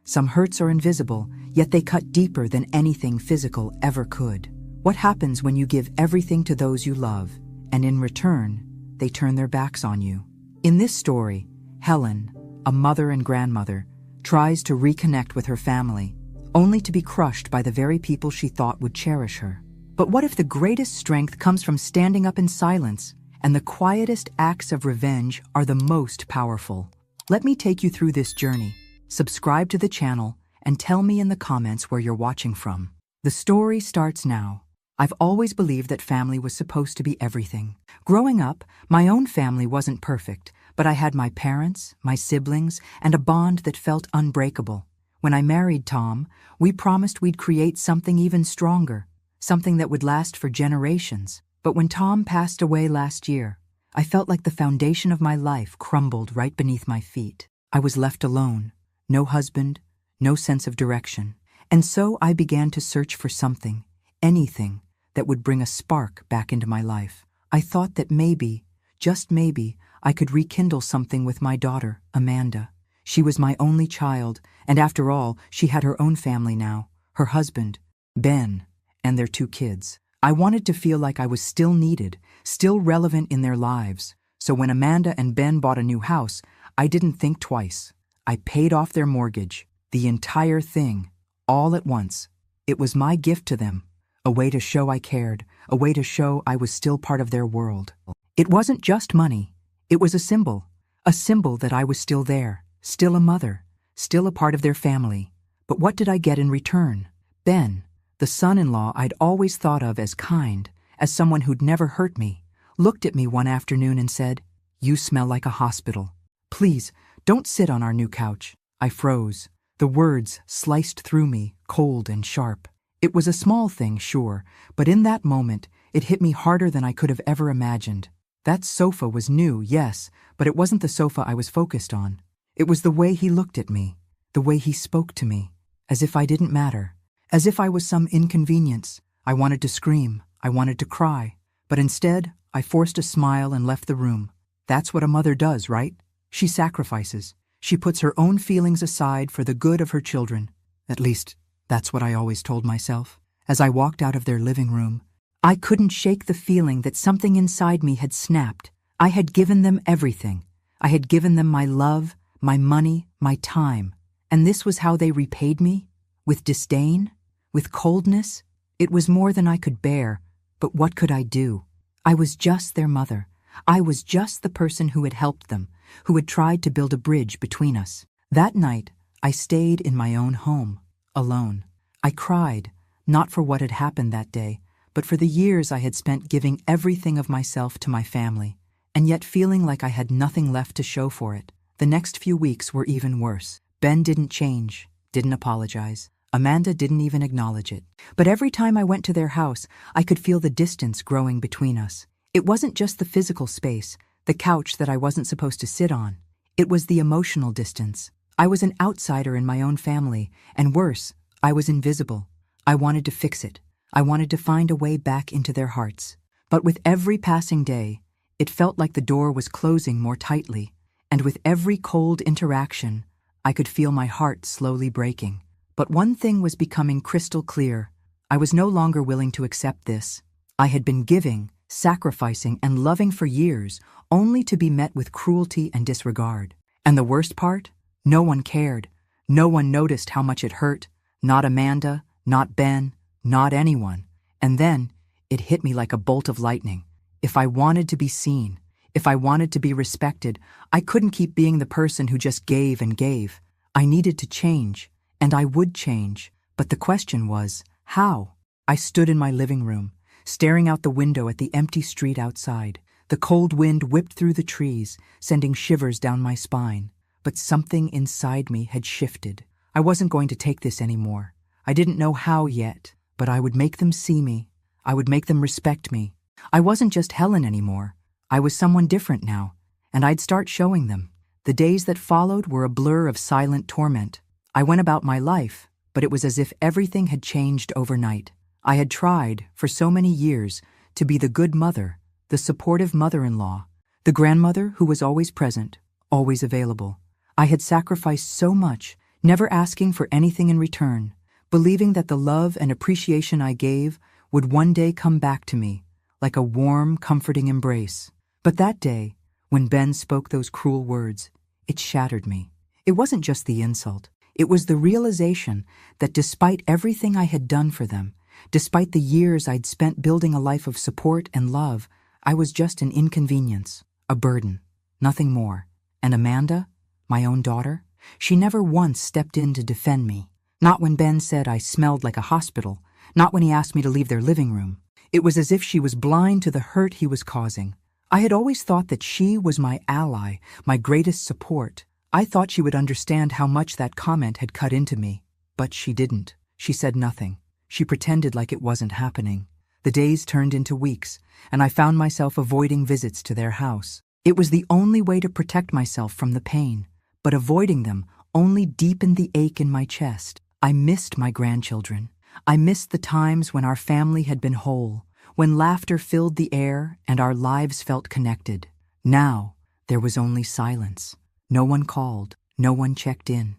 Some hurts are invisible, yet they cut deeper than anything physical ever could. What happens when you give everything to those you love, and in return, they turn their backs on you? In this story, Helen, a mother and grandmother, tries to reconnect with her family, only to be crushed by the very people she thought would cherish her. But what if the greatest strength comes from standing up in silence, and the quietest acts of revenge are the most powerful? Let me take you through this journey. Subscribe to the channel and tell me in the comments where you're watching from. The story starts now. I've always believed that family was supposed to be everything. Growing up, my own family wasn't perfect, but I had my parents, my siblings, and a bond that felt unbreakable. When I married Tom, we promised we'd create something even stronger, something that would last for generations. But when Tom passed away last year, I felt like the foundation of my life crumbled right beneath my feet. I was left alone. No husband, no sense of direction. And so I began to search for something, anything, that would bring a spark back into my life. I thought that maybe, just maybe, I could rekindle something with my daughter, Amanda. She was my only child, and after all, she had her own family now, her husband, Ben, and their 2 kids. I wanted to feel like I was still needed, still relevant in their lives. So when Amanda and Ben bought a new house, I didn't think twice. I paid off their mortgage, the entire thing, all at once. It was my gift to them, a way to show I cared, a way to show I was still part of their world. It wasn't just money. It was a symbol that I was still there, still a mother, still a part of their family. But what did I get in return? Ben, the son-in-law I'd always thought of as kind, as someone who'd never hurt me, looked at me one afternoon and said, "You smell like a hospital. Please, don't sit on our new couch." I froze. The words sliced through me, cold and sharp. It was a small thing, sure, but in that moment, it hit me harder than I could have ever imagined. That sofa was new, yes, but it wasn't the sofa I was focused on. It was the way he looked at me, the way he spoke to me, as if I didn't matter, as if I was some inconvenience. I wanted to scream, I wanted to cry, but instead, I forced a smile and left the room. That's what a mother does, right? She sacrifices. She puts her own feelings aside for the good of her children. At least, that's what I always told myself. As I walked out of their living room, I couldn't shake the feeling that something inside me had snapped. I had given them everything. I had given them my love, my money, my time. And this was how they repaid me? With disdain? With coldness? It was more than I could bear, but what could I do? I was just their mother. I was just the person who had helped them, who had tried to build a bridge between us. That night, I stayed in my own home, alone. I cried, not for what had happened that day, but for the years I had spent giving everything of myself to my family, and yet feeling like I had nothing left to show for it. The next few weeks were even worse. Ben didn't change, didn't apologize. Amanda didn't even acknowledge it. But every time I went to their house, I could feel the distance growing between us. It wasn't just the physical space, the couch that I wasn't supposed to sit on. It was the emotional distance. I was an outsider in my own family, and worse, I was invisible. I wanted to fix it. I wanted to find a way back into their hearts. But with every passing day, it felt like the door was closing more tightly, and with every cold interaction, I could feel my heart slowly breaking. But one thing was becoming crystal clear. I was no longer willing to accept this. I had been giving, sacrificing, and loving for years, only to be met with cruelty and disregard. And the worst part? No one cared. No one noticed how much it hurt. Not Amanda, not Ben, not anyone. And then, it hit me like a bolt of lightning. If I wanted to be seen, if I wanted to be respected, I couldn't keep being the person who just gave and gave. I needed to change, and I would change. But the question was, how? I stood in my living room, staring out the window at the empty street outside. The cold wind whipped through the trees, sending shivers down my spine. But something inside me had shifted. I wasn't going to take this anymore. I didn't know how yet, but I would make them see me. I would make them respect me. I wasn't just Helen anymore. I was someone different now, and I'd start showing them. The days that followed were a blur of silent torment. I went about my life, but it was as if everything had changed overnight. I had tried, for so many years, to be the good mother, the supportive mother-in-law, the grandmother who was always present, always available. I had sacrificed so much, never asking for anything in return, believing that the love and appreciation I gave would one day come back to me, like a warm, comforting embrace. But that day, when Ben spoke those cruel words, it shattered me. It wasn't just the insult. It was the realization that despite everything I had done for them, despite the years I'd spent building a life of support and love, I was just an inconvenience, a burden, nothing more. And Amanda, my own daughter, she never once stepped in to defend me. Not when Ben said I smelled like a hospital, not when he asked me to leave their living room. It was as if she was blind to the hurt he was causing. I had always thought that she was my ally, my greatest support. I thought she would understand how much that comment had cut into me. But she didn't. She said nothing. She pretended like it wasn't happening. The days turned into weeks, and I found myself avoiding visits to their house. It was the only way to protect myself from the pain, but avoiding them only deepened the ache in my chest. I missed my grandchildren. I missed the times when our family had been whole, when laughter filled the air and our lives felt connected. Now, there was only silence. No one called, no one checked in.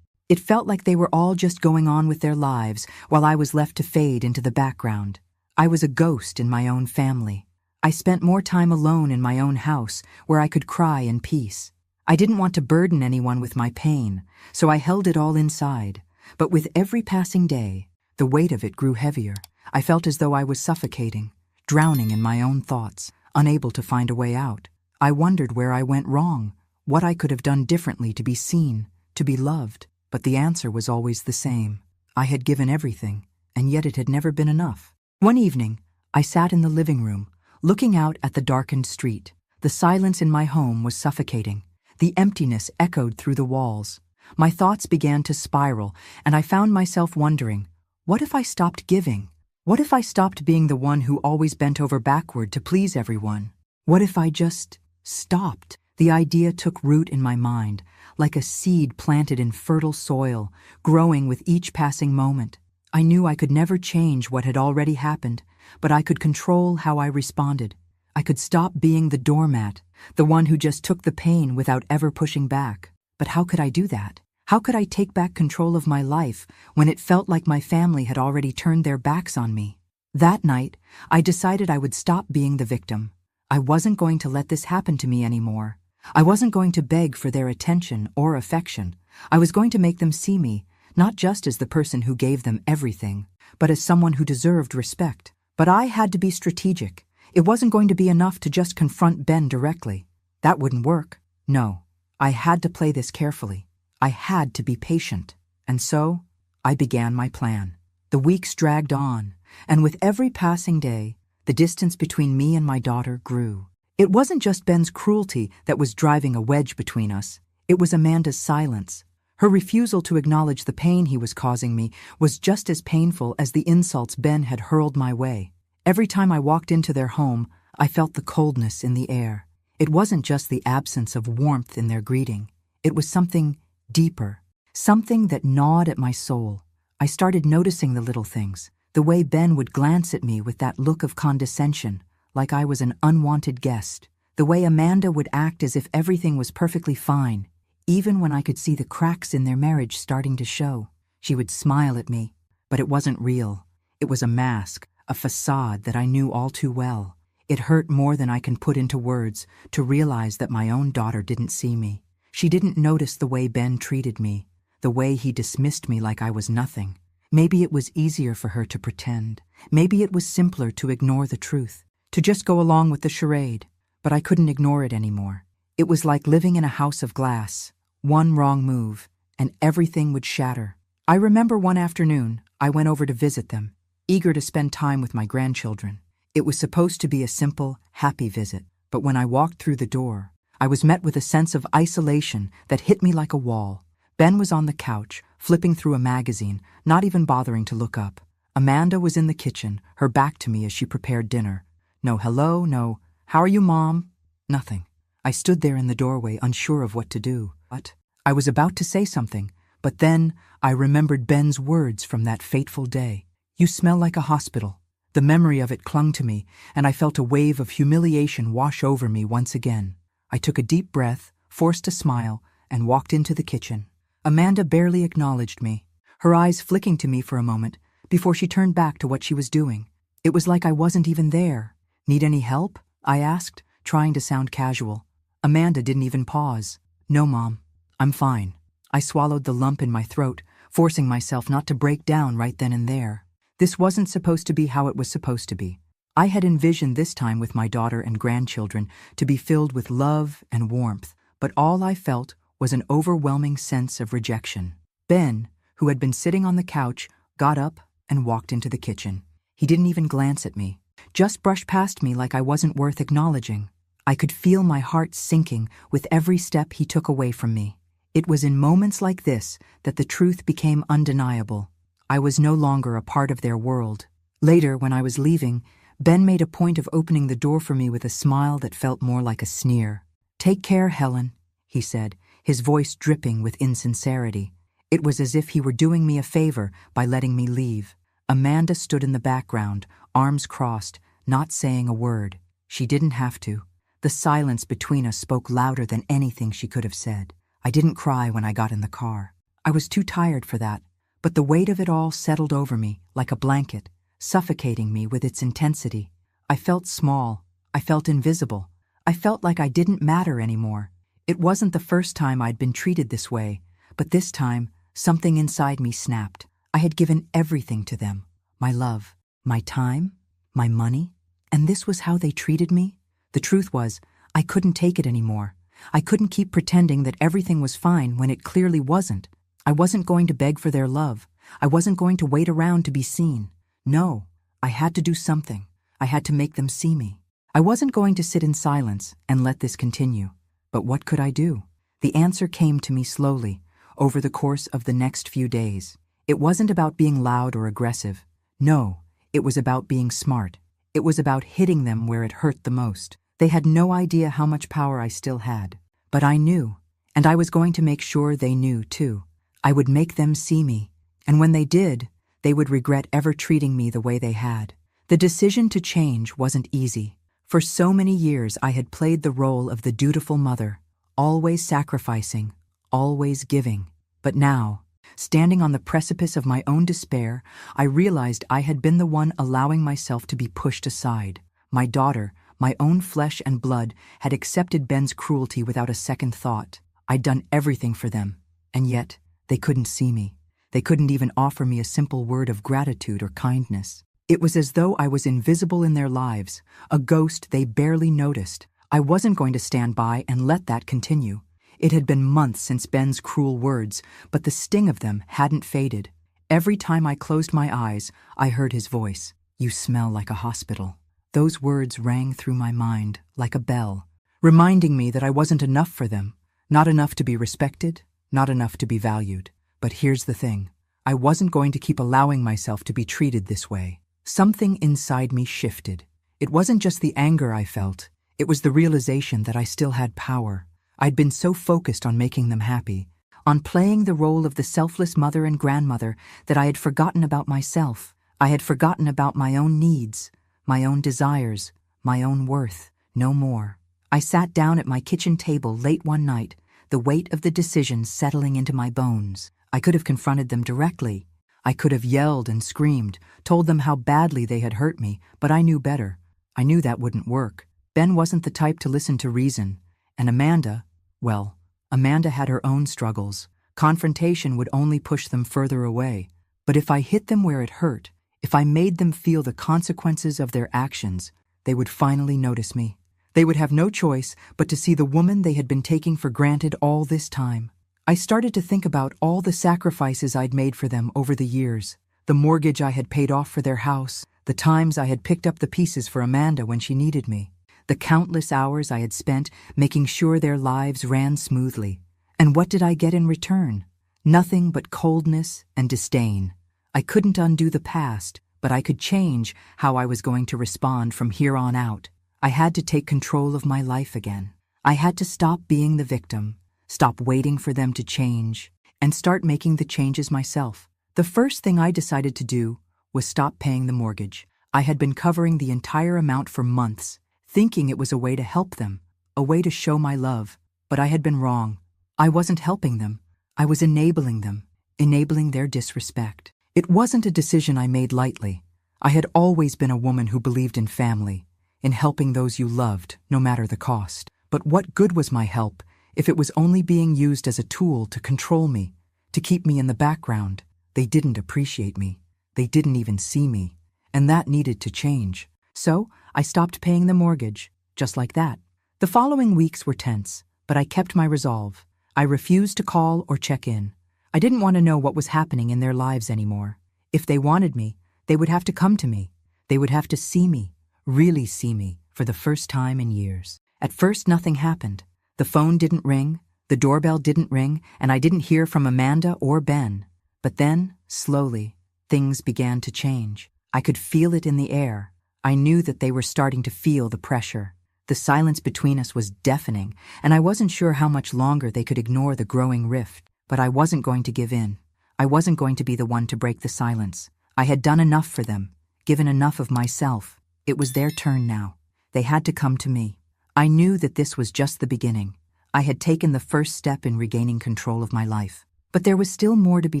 It felt like they were all just going on with their lives while I was left to fade into the background. I was a ghost in my own family. I spent more time alone in my own house where I could cry in peace. I didn't want to burden anyone with my pain, so I held it all inside. But with every passing day, the weight of it grew heavier. I felt as though I was suffocating, drowning in my own thoughts, unable to find a way out. I wondered where I went wrong, what I could have done differently to be seen, to be loved. But the answer was always the same. I had given everything, and yet it had never been enough. One evening, I sat in the living room, looking out at the darkened street. The silence in my home was suffocating. The emptiness echoed through the walls. My thoughts began to spiral, and I found myself wondering, what if I stopped giving? What if I stopped being the one who always bent over backward to please everyone? What if I just stopped? The idea took root in my mind, like a seed planted in fertile soil, growing with each passing moment. I knew I could never change what had already happened, but I could control how I responded. I could stop being the doormat, the one who just took the pain without ever pushing back. But how could I do that? How could I take back control of my life when it felt like my family had already turned their backs on me? That night, I decided I would stop being the victim. I wasn't going to let this happen to me anymore. I wasn't going to beg for their attention or affection. I was going to make them see me, not just as the person who gave them everything, but as someone who deserved respect. But I had to be strategic. It wasn't going to be enough to just confront Ben directly. That wouldn't work. No, I had to play this carefully. I had to be patient. And so, I began my plan. The weeks dragged on, and with every passing day, the distance between me and my daughter grew. It wasn't just Ben's cruelty that was driving a wedge between us. It was Amanda's silence. Her refusal to acknowledge the pain he was causing me was just as painful as the insults Ben had hurled my way. Every time I walked into their home, I felt the coldness in the air. It wasn't just the absence of warmth in their greeting. It was something deeper, something that gnawed at my soul. I started noticing the little things, the way Ben would glance at me with that look of condescension, like I was an unwanted guest, the way Amanda would act as if everything was perfectly fine, even when I could see the cracks in their marriage starting to show. She would smile at me, but it wasn't real. It was a mask, a facade that I knew all too well. It hurt more than I can put into words to realize that my own daughter didn't see me. She didn't notice the way Ben treated me, the way he dismissed me like I was nothing. Maybe it was easier for her to pretend. Maybe it was simpler to ignore the truth, to just go along with the charade. But I couldn't ignore it anymore. It was like living in a house of glass. One wrong move, and everything would shatter. I remember one afternoon, I went over to visit them, eager to spend time with my grandchildren. It was supposed to be a simple, happy visit, but when I walked through the door, I was met with a sense of isolation that hit me like a wall. Ben was on the couch, flipping through a magazine, not even bothering to look up. Amanda was in the kitchen, her back to me as she prepared dinner. No hello, no, how are you, Mom? Nothing. I stood there in the doorway, unsure of what to do. But I was about to say something, but then I remembered Ben's words from that fateful day. You smell like a hospital. The memory of it clung to me, and I felt a wave of humiliation wash over me once again. I took a deep breath, forced a smile, and walked into the kitchen. Amanda barely acknowledged me, her eyes flicking to me for a moment before she turned back to what she was doing. It was like I wasn't even there. Need any help? I asked, trying to sound casual. Amanda didn't even pause. No, Mom. I'm fine. I swallowed the lump in my throat, forcing myself not to break down right then and there. This wasn't supposed to be how it was supposed to be. I had envisioned this time with my daughter and grandchildren to be filled with love and warmth, but all I felt was an overwhelming sense of rejection. Ben, who had been sitting on the couch, got up and walked into the kitchen. He didn't even glance at me, just brushed past me like I wasn't worth acknowledging. I could feel my heart sinking with every step he took away from me. It was in moments like this that the truth became undeniable. I was no longer a part of their world. Later, when I was leaving, Ben made a point of opening the door for me with a smile that felt more like a sneer. "Take care, Helen," he said, his voice dripping with insincerity. It was as if he were doing me a favor by letting me leave. Amanda stood in the background, arms crossed, not saying a word. She didn't have to. The silence between us spoke louder than anything she could have said. I didn't cry when I got in the car. I was too tired for that, but the weight of it all settled over me like a blanket, suffocating me with its intensity. I felt small. I felt invisible. I felt like I didn't matter anymore. It wasn't the first time I'd been treated this way, but this time, something inside me snapped. I had given everything to them. My love, my time, my money, and this was how they treated me? The truth was, I couldn't take it anymore. I couldn't keep pretending that everything was fine when it clearly wasn't. I wasn't going to beg for their love. I wasn't going to wait around to be seen. No, I had to do something. I had to make them see me. I wasn't going to sit in silence and let this continue. But what could I do? The answer came to me slowly, over the course of the next few days. It wasn't about being loud or aggressive. No, it was about being smart. It was about hitting them where it hurt the most. They had no idea how much power I still had. But I knew, and I was going to make sure they knew too. I would make them see me, and when they did, they would regret ever treating me the way they had. The decision to change wasn't easy. For so many years I had played the role of the dutiful mother, always sacrificing, always giving. But now, standing on the precipice of my own despair, I realized I had been the one allowing myself to be pushed aside. My daughter, my own flesh and blood, had accepted Ben's cruelty without a second thought. I'd done everything for them, and yet they couldn't see me. They couldn't even offer me a simple word of gratitude or kindness. It was as though I was invisible in their lives, a ghost they barely noticed. I wasn't going to stand by and let that continue. It had been months since Ben's cruel words, but the sting of them hadn't faded. Every time I closed my eyes, I heard his voice. "You smell like a hospital." Those words rang through my mind like a bell, reminding me that I wasn't enough for them, not enough to be respected, not enough to be valued. But here's the thing. I wasn't going to keep allowing myself to be treated this way. Something inside me shifted. It wasn't just the anger I felt. It was the realization that I still had power. I'd been so focused on making them happy, on playing the role of the selfless mother and grandmother, that I had forgotten about myself. I had forgotten about my own needs, my own desires, my own worth. No more. I sat down at my kitchen table late one night, the weight of the decision settling into my bones. I could have confronted them directly. I could have yelled and screamed, told them how badly they had hurt me, but I knew better. I knew that wouldn't work. Ben wasn't the type to listen to reason. And Amanda, well, Amanda had her own struggles. Confrontation would only push them further away. But if I hit them where it hurt, if I made them feel the consequences of their actions, they would finally notice me. They would have no choice but to see the woman they had been taking for granted all this time. I started to think about all the sacrifices I'd made for them over the years, the mortgage I had paid off for their house, the times I had picked up the pieces for Amanda when she needed me, the countless hours I had spent making sure their lives ran smoothly. And what did I get in return? Nothing but coldness and disdain. I couldn't undo the past, but I could change how I was going to respond from here on out. I had to take control of my life again. I had to stop being the victim, stop waiting for them to change, and start making the changes myself. The first thing I decided to do was stop paying the mortgage. I had been covering the entire amount for months, thinking it was a way to help them, a way to show my love. But I had been wrong. I wasn't helping them. I was enabling them, enabling their disrespect. It wasn't a decision I made lightly. I had always been a woman who believed in family, in helping those you loved, no matter the cost. But what good was my help if it was only being used as a tool to control me, to keep me in the background? They didn't appreciate me. They didn't even see me. And that needed to change. So I stopped paying the mortgage, just like that. The following weeks were tense, but I kept my resolve. I refused to call or check in. I didn't want to know what was happening in their lives anymore. If they wanted me, they would have to come to me. They would have to see me, really see me, for the first time in years. At first, nothing happened. The phone didn't ring, the doorbell didn't ring, and I didn't hear from Amanda or Ben. But then, slowly, things began to change. I could feel it in the air. I knew that they were starting to feel the pressure. The silence between us was deafening, and I wasn't sure how much longer they could ignore the growing rift. But I wasn't going to give in. I wasn't going to be the one to break the silence. I had done enough for them, given enough of myself. It was their turn now. They had to come to me. I knew that this was just the beginning. I had taken the first step in regaining control of my life. But there was still more to be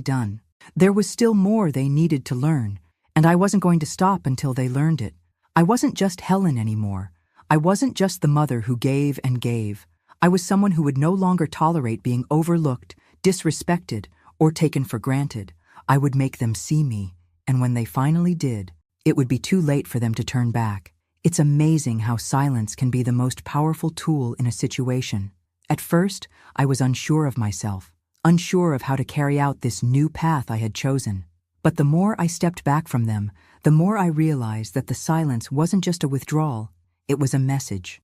done. There was still more they needed to learn, and I wasn't going to stop until they learned it. I wasn't just Helen anymore. I wasn't just the mother who gave and gave. I was someone who would no longer tolerate being overlooked, disrespected, or taken for granted. I would make them see me, and when they finally did, it would be too late for them to turn back. It's amazing how silence can be the most powerful tool in a situation. At first, I was unsure of myself, unsure of how to carry out this new path I had chosen. But the more I stepped back from them, the more I realized that the silence wasn't just a withdrawal. It was a message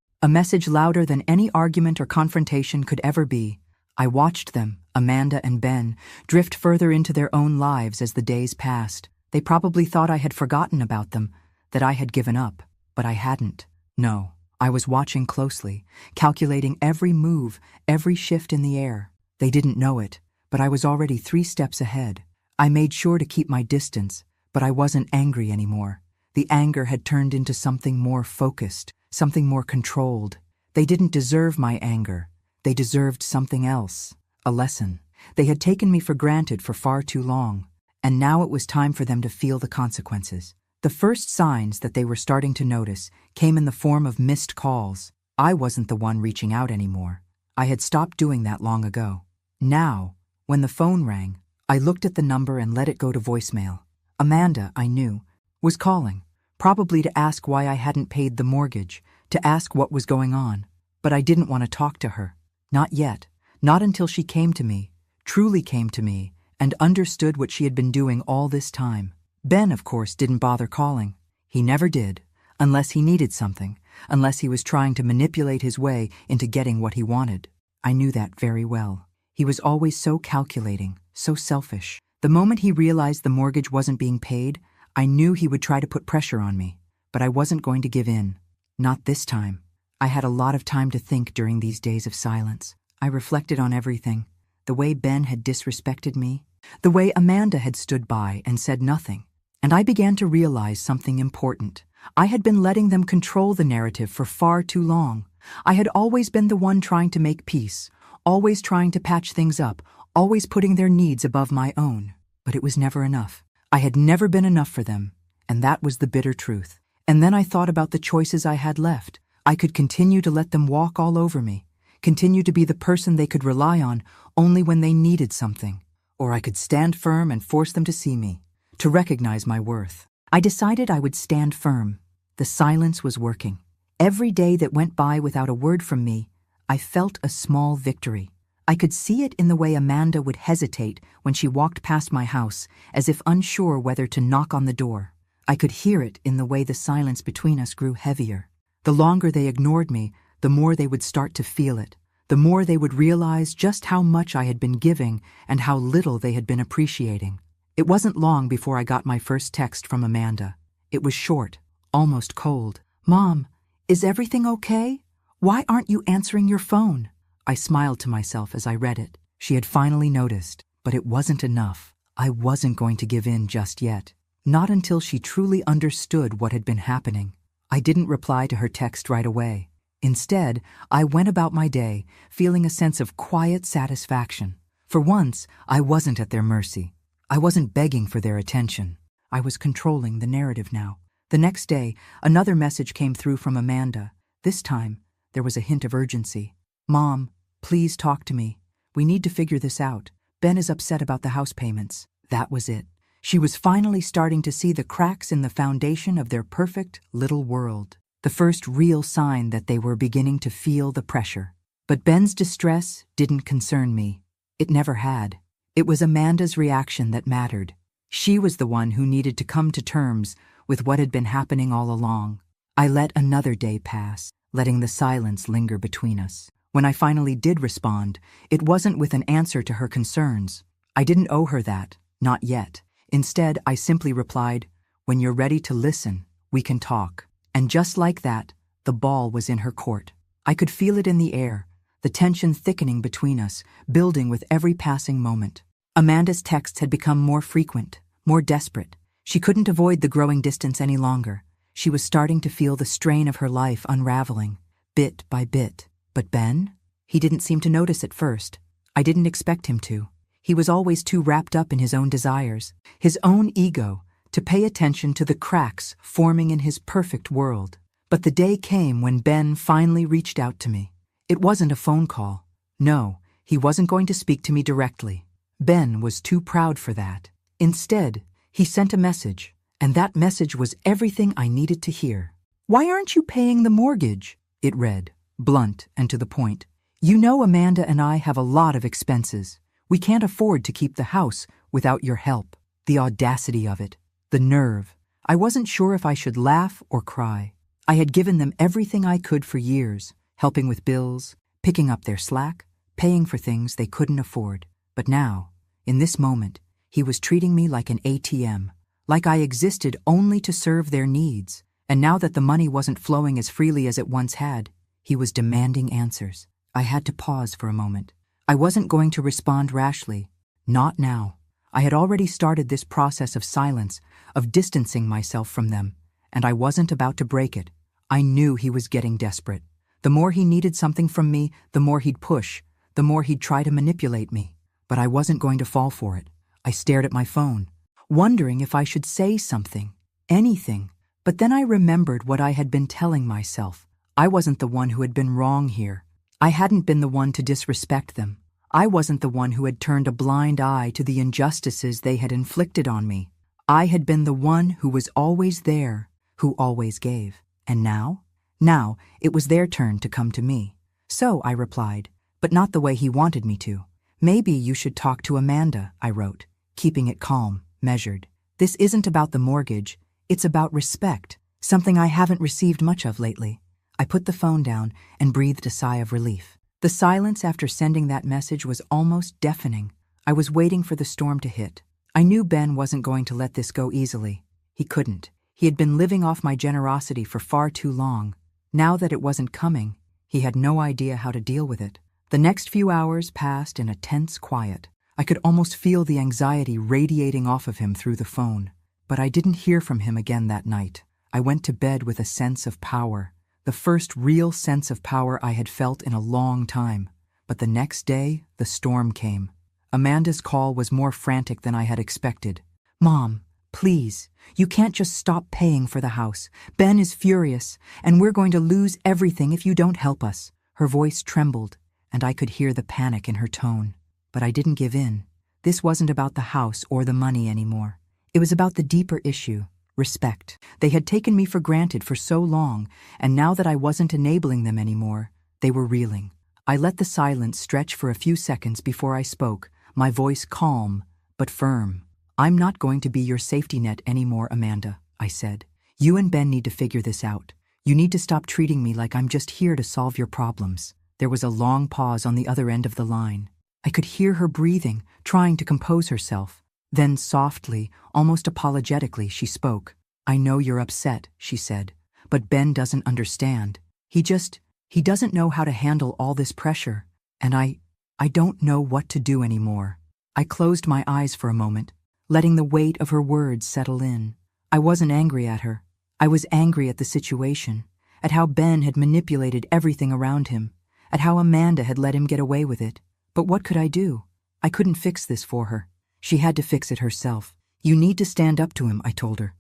louder than any argument or confrontation could ever be. I watched them, Amanda and Ben, drift further into their own lives as the days passed. They probably thought I had forgotten about them, that I had given up, but I hadn't. No, I was watching closely, calculating every move, every shift in the air. They didn't know it, but I was already 3 steps ahead. I made sure to keep my distance, but I wasn't angry anymore. The anger had turned into something more focused, something more controlled. They didn't deserve my anger. They deserved something else, a lesson. They had taken me for granted for far too long, and now it was time for them to feel the consequences. The first signs that they were starting to notice came in the form of missed calls. I wasn't the one reaching out anymore. I had stopped doing that long ago. Now, when the phone rang, I looked at the number and let it go to voicemail. Amanda, I knew, was calling, probably to ask why I hadn't paid the mortgage, to ask what was going on. But I didn't want to talk to her. Not yet. Not until she came to me, truly came to me, and understood what she had been doing all this time. Ben, of course, didn't bother calling. He never did, unless he needed something, unless he was trying to manipulate his way into getting what he wanted. I knew that very well. He was always so calculating, so selfish. The moment he realized the mortgage wasn't being paid, I knew he would try to put pressure on me, but I wasn't going to give in. Not this time. I had a lot of time to think during these days of silence. I reflected on everything. The way Ben had disrespected me, the way Amanda had stood by and said nothing. And I began to realize something important. I had been letting them control the narrative for far too long. I had always been the one trying to make peace, always trying to patch things up, always putting their needs above my own. But it was never enough. I had never been enough for them, and that was the bitter truth. And then I thought about the choices I had left. I could continue to let them walk all over me, continue to be the person they could rely on only when they needed something. Or I could stand firm and force them to see me, to recognize my worth. I decided I would stand firm. The silence was working. Every day that went by without a word from me, I felt a small victory. I could see it in the way Amanda would hesitate when she walked past my house, as if unsure whether to knock on the door. I could hear it in the way the silence between us grew heavier. The longer they ignored me, the more they would start to feel it. The more they would realize just how much I had been giving and how little they had been appreciating. It wasn't long before I got my first text from Amanda. It was short, almost cold. "Mom, is everything okay? Why aren't you answering your phone?" I smiled to myself as I read it. She had finally noticed, but it wasn't enough. I wasn't going to give in just yet. Not until she truly understood what had been happening. I didn't reply to her text right away. Instead, I went about my day, feeling a sense of quiet satisfaction. For once, I wasn't at their mercy. I wasn't begging for their attention. I was controlling the narrative now. The next day, another message came through from Amanda. This time, there was a hint of urgency. "Mom, please talk to me. We need to figure this out. Ben is upset about the house payments." That was it. She was finally starting to see the cracks in the foundation of their perfect little world. The first real sign that they were beginning to feel the pressure. But Ben's distress didn't concern me. It never had. It was Amanda's reaction that mattered. She was the one who needed to come to terms with what had been happening all along. I let another day pass, letting the silence linger between us. When I finally did respond, it wasn't with an answer to her concerns. I didn't owe her that, not yet. Instead, I simply replied, "When you're ready to listen, we can talk." And just like that, the ball was in her court. I could feel it in the air, the tension thickening between us, building with every passing moment. Amanda's texts had become more frequent, more desperate. She couldn't avoid the growing distance any longer. She was starting to feel the strain of her life unraveling, bit by bit. But Ben? He didn't seem to notice at first. I didn't expect him to. He was always too wrapped up in his own desires, his own ego, to pay attention to the cracks forming in his perfect world. But the day came when Ben finally reached out to me. It wasn't a phone call. No, he wasn't going to speak to me directly. Ben was too proud for that. Instead, he sent a message, and that message was everything I needed to hear. "Why aren't you paying the mortgage?" it read, blunt and to the point. "You know Amanda and I have a lot of expenses. We can't afford to keep the house without your help." The audacity of it. The nerve. I wasn't sure if I should laugh or cry. I had given them everything I could for years, helping with bills, picking up their slack, paying for things they couldn't afford. But now, in this moment, he was treating me like an ATM, like I existed only to serve their needs. And now that the money wasn't flowing as freely as it once had, he was demanding answers. I had to pause for a moment. I wasn't going to respond rashly. Not now. I had already started this process of silence, of distancing myself from them, and I wasn't about to break it. I knew he was getting desperate. The more he needed something from me, the more he'd push, the more he'd try to manipulate me. But I wasn't going to fall for it. I stared at my phone, wondering if I should say something, anything. But then I remembered what I had been telling myself. I wasn't the one who had been wrong here. I hadn't been the one to disrespect them. I wasn't the one who had turned a blind eye to the injustices they had inflicted on me. I had been the one who was always there, who always gave. And now? Now, it was their turn to come to me. So, I replied, but not the way he wanted me to. "Maybe you should talk to Amanda," I wrote, keeping it calm, measured. "This isn't about the mortgage. It's about respect, something I haven't received much of lately." I put the phone down and breathed a sigh of relief. The silence after sending that message was almost deafening. I was waiting for the storm to hit. I knew Ben wasn't going to let this go easily. He couldn't. He had been living off my generosity for far too long. Now that it wasn't coming, he had no idea how to deal with it. The next few hours passed in a tense quiet. I could almost feel the anxiety radiating off of him through the phone. But I didn't hear from him again that night. I went to bed with a sense of power, the first real sense of power I had felt in a long time. But the next day, the storm came. Amanda's call was more frantic than I had expected. "Mom, please, you can't just stop paying for the house. Ben is furious, and we're going to lose everything if you don't help us." Her voice trembled, and I could hear the panic in her tone. But I didn't give in. This wasn't about the house or the money anymore. It was about the deeper issue, respect. They had taken me for granted for so long, and now that I wasn't enabling them anymore, they were reeling. I let the silence stretch for a few seconds before I spoke, my voice calm but firm. "I'm not going to be your safety net anymore, Amanda," I said. "You and Ben need to figure this out. You need to stop treating me like I'm just here to solve your problems." There was a long pause on the other end of the line. I could hear her breathing, trying to compose herself. Then softly, almost apologetically, she spoke. "I know you're upset," she said, "but Ben doesn't understand. He doesn't know how to handle all this pressure, and I don't know what to do anymore." I closed my eyes for a moment, letting the weight of her words settle in. I wasn't angry at her. I was angry at the situation, at how Ben had manipulated everything around him, at how Amanda had let him get away with it. But what could I do? I couldn't fix this for her. She had to fix it herself. You need to stand up to him, I told her.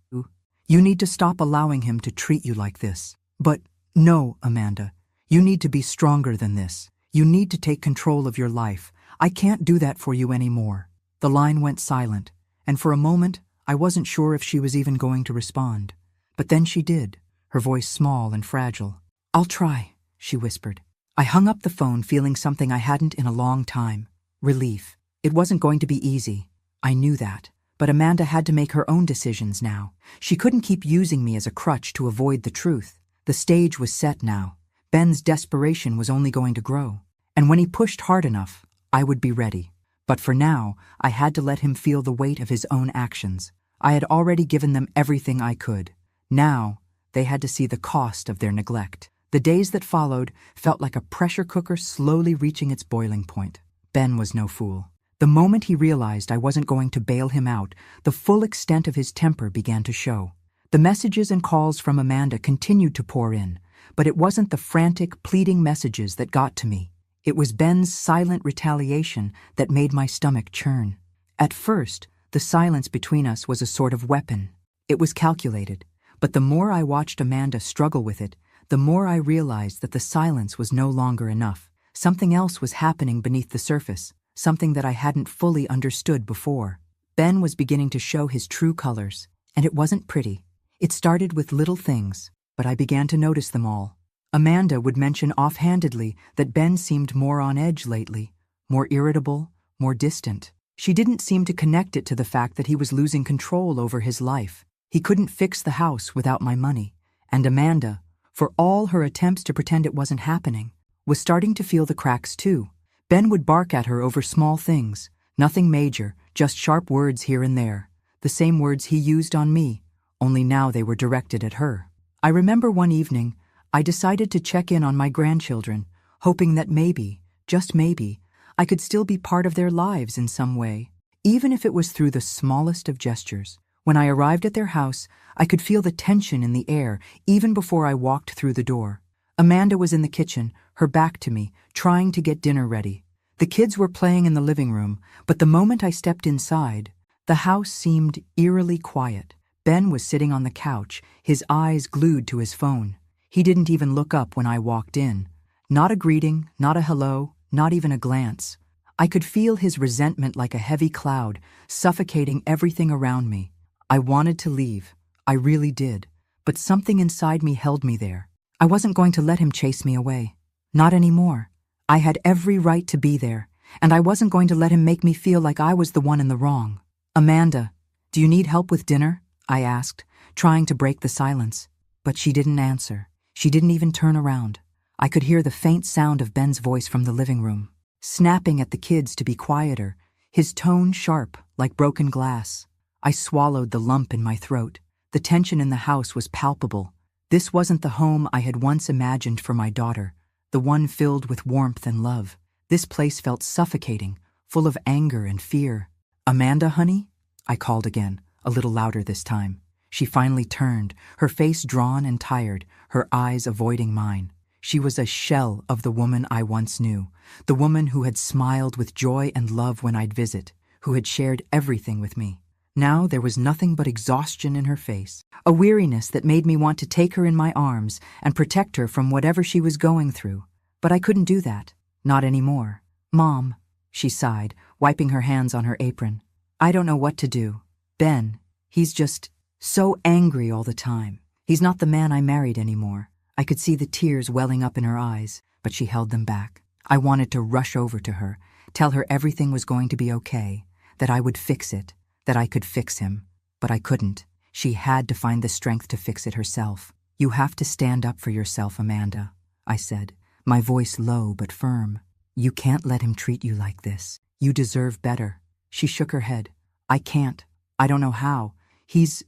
You need to stop allowing him to treat you like this. But no, Amanda, you need to be stronger than this. You need to take control of your life. I can't do that for you anymore. The line went silent, and for a moment, I wasn't sure if she was even going to respond. But then she did, her voice small and fragile. I'll try, she whispered. I hung up the phone feeling something I hadn't in a long time. Relief. It wasn't going to be easy. I knew that. But Amanda had to make her own decisions now. She couldn't keep using me as a crutch to avoid the truth. The stage was set now. Ben's desperation was only going to grow. And when he pushed hard enough, I would be ready. But for now, I had to let him feel the weight of his own actions. I had already given them everything I could. Now, they had to see the cost of their neglect. The days that followed felt like a pressure cooker slowly reaching its boiling point. Ben was no fool. The moment he realized I wasn't going to bail him out, the full extent of his temper began to show. The messages and calls from Amanda continued to pour in, but it wasn't the frantic, pleading messages that got to me. It was Ben's silent retaliation that made my stomach churn. At first, the silence between us was a sort of weapon. It was calculated, but the more I watched Amanda struggle with it, the more I realized that the silence was no longer enough. Something else was happening beneath the surface, something that I hadn't fully understood before. Ben was beginning to show his true colors, and it wasn't pretty. It started with little things, but I began to notice them all. Amanda would mention offhandedly that Ben seemed more on edge lately, more irritable, more distant. She didn't seem to connect it to the fact that he was losing control over his life. He couldn't fix the house without my money. And Amanda, for all her attempts to pretend it wasn't happening, was starting to feel the cracks too. Ben would bark at her over small things, nothing major, just sharp words here and there, the same words he used on me, only now they were directed at her. I remember one evening, I decided to check in on my grandchildren, hoping that maybe, just maybe, I could still be part of their lives in some way, even if it was through the smallest of gestures. When I arrived at their house, I could feel the tension in the air even before I walked through the door. Amanda was in the kitchen, her back to me, trying to get dinner ready. The kids were playing in the living room, but the moment I stepped inside, the house seemed eerily quiet. Ben was sitting on the couch, his eyes glued to his phone. He didn't even look up when I walked in. Not a greeting, not a hello, not even a glance. I could feel his resentment like a heavy cloud, suffocating everything around me. I wanted to leave. I really did. But something inside me held me there. I wasn't going to let him chase me away. Not anymore. I had every right to be there, and I wasn't going to let him make me feel like I was the one in the wrong. Amanda, do you need help with dinner? I asked, trying to break the silence. But she didn't answer. She didn't even turn around. I could hear the faint sound of Ben's voice from the living room, snapping at the kids to be quieter, his tone sharp, like broken glass. I swallowed the lump in my throat. The tension in the house was palpable. This wasn't the home I had once imagined for my daughter, the one filled with warmth and love. This place felt suffocating, full of anger and fear. Amanda, honey? I called again, a little louder this time. She finally turned, her face drawn and tired, her eyes avoiding mine. She was a shell of the woman I once knew, the woman who had smiled with joy and love when I'd visit, who had shared everything with me. Now there was nothing but exhaustion in her face, a weariness that made me want to take her in my arms and protect her from whatever she was going through. But I couldn't do that. Not anymore. Mom, she sighed, wiping her hands on her apron. I don't know what to do. Ben, he's just so angry all the time. He's not the man I married anymore. I could see the tears welling up in her eyes, but she held them back. I wanted to rush over to her, tell her everything was going to be okay, that I would fix it, that I could fix him. But I couldn't. She had to find the strength to fix it herself. You have to stand up for yourself, Amanda, I said, my voice low but firm. You can't let him treat you like this. You deserve better. She shook her head. I can't. I don't know how. He's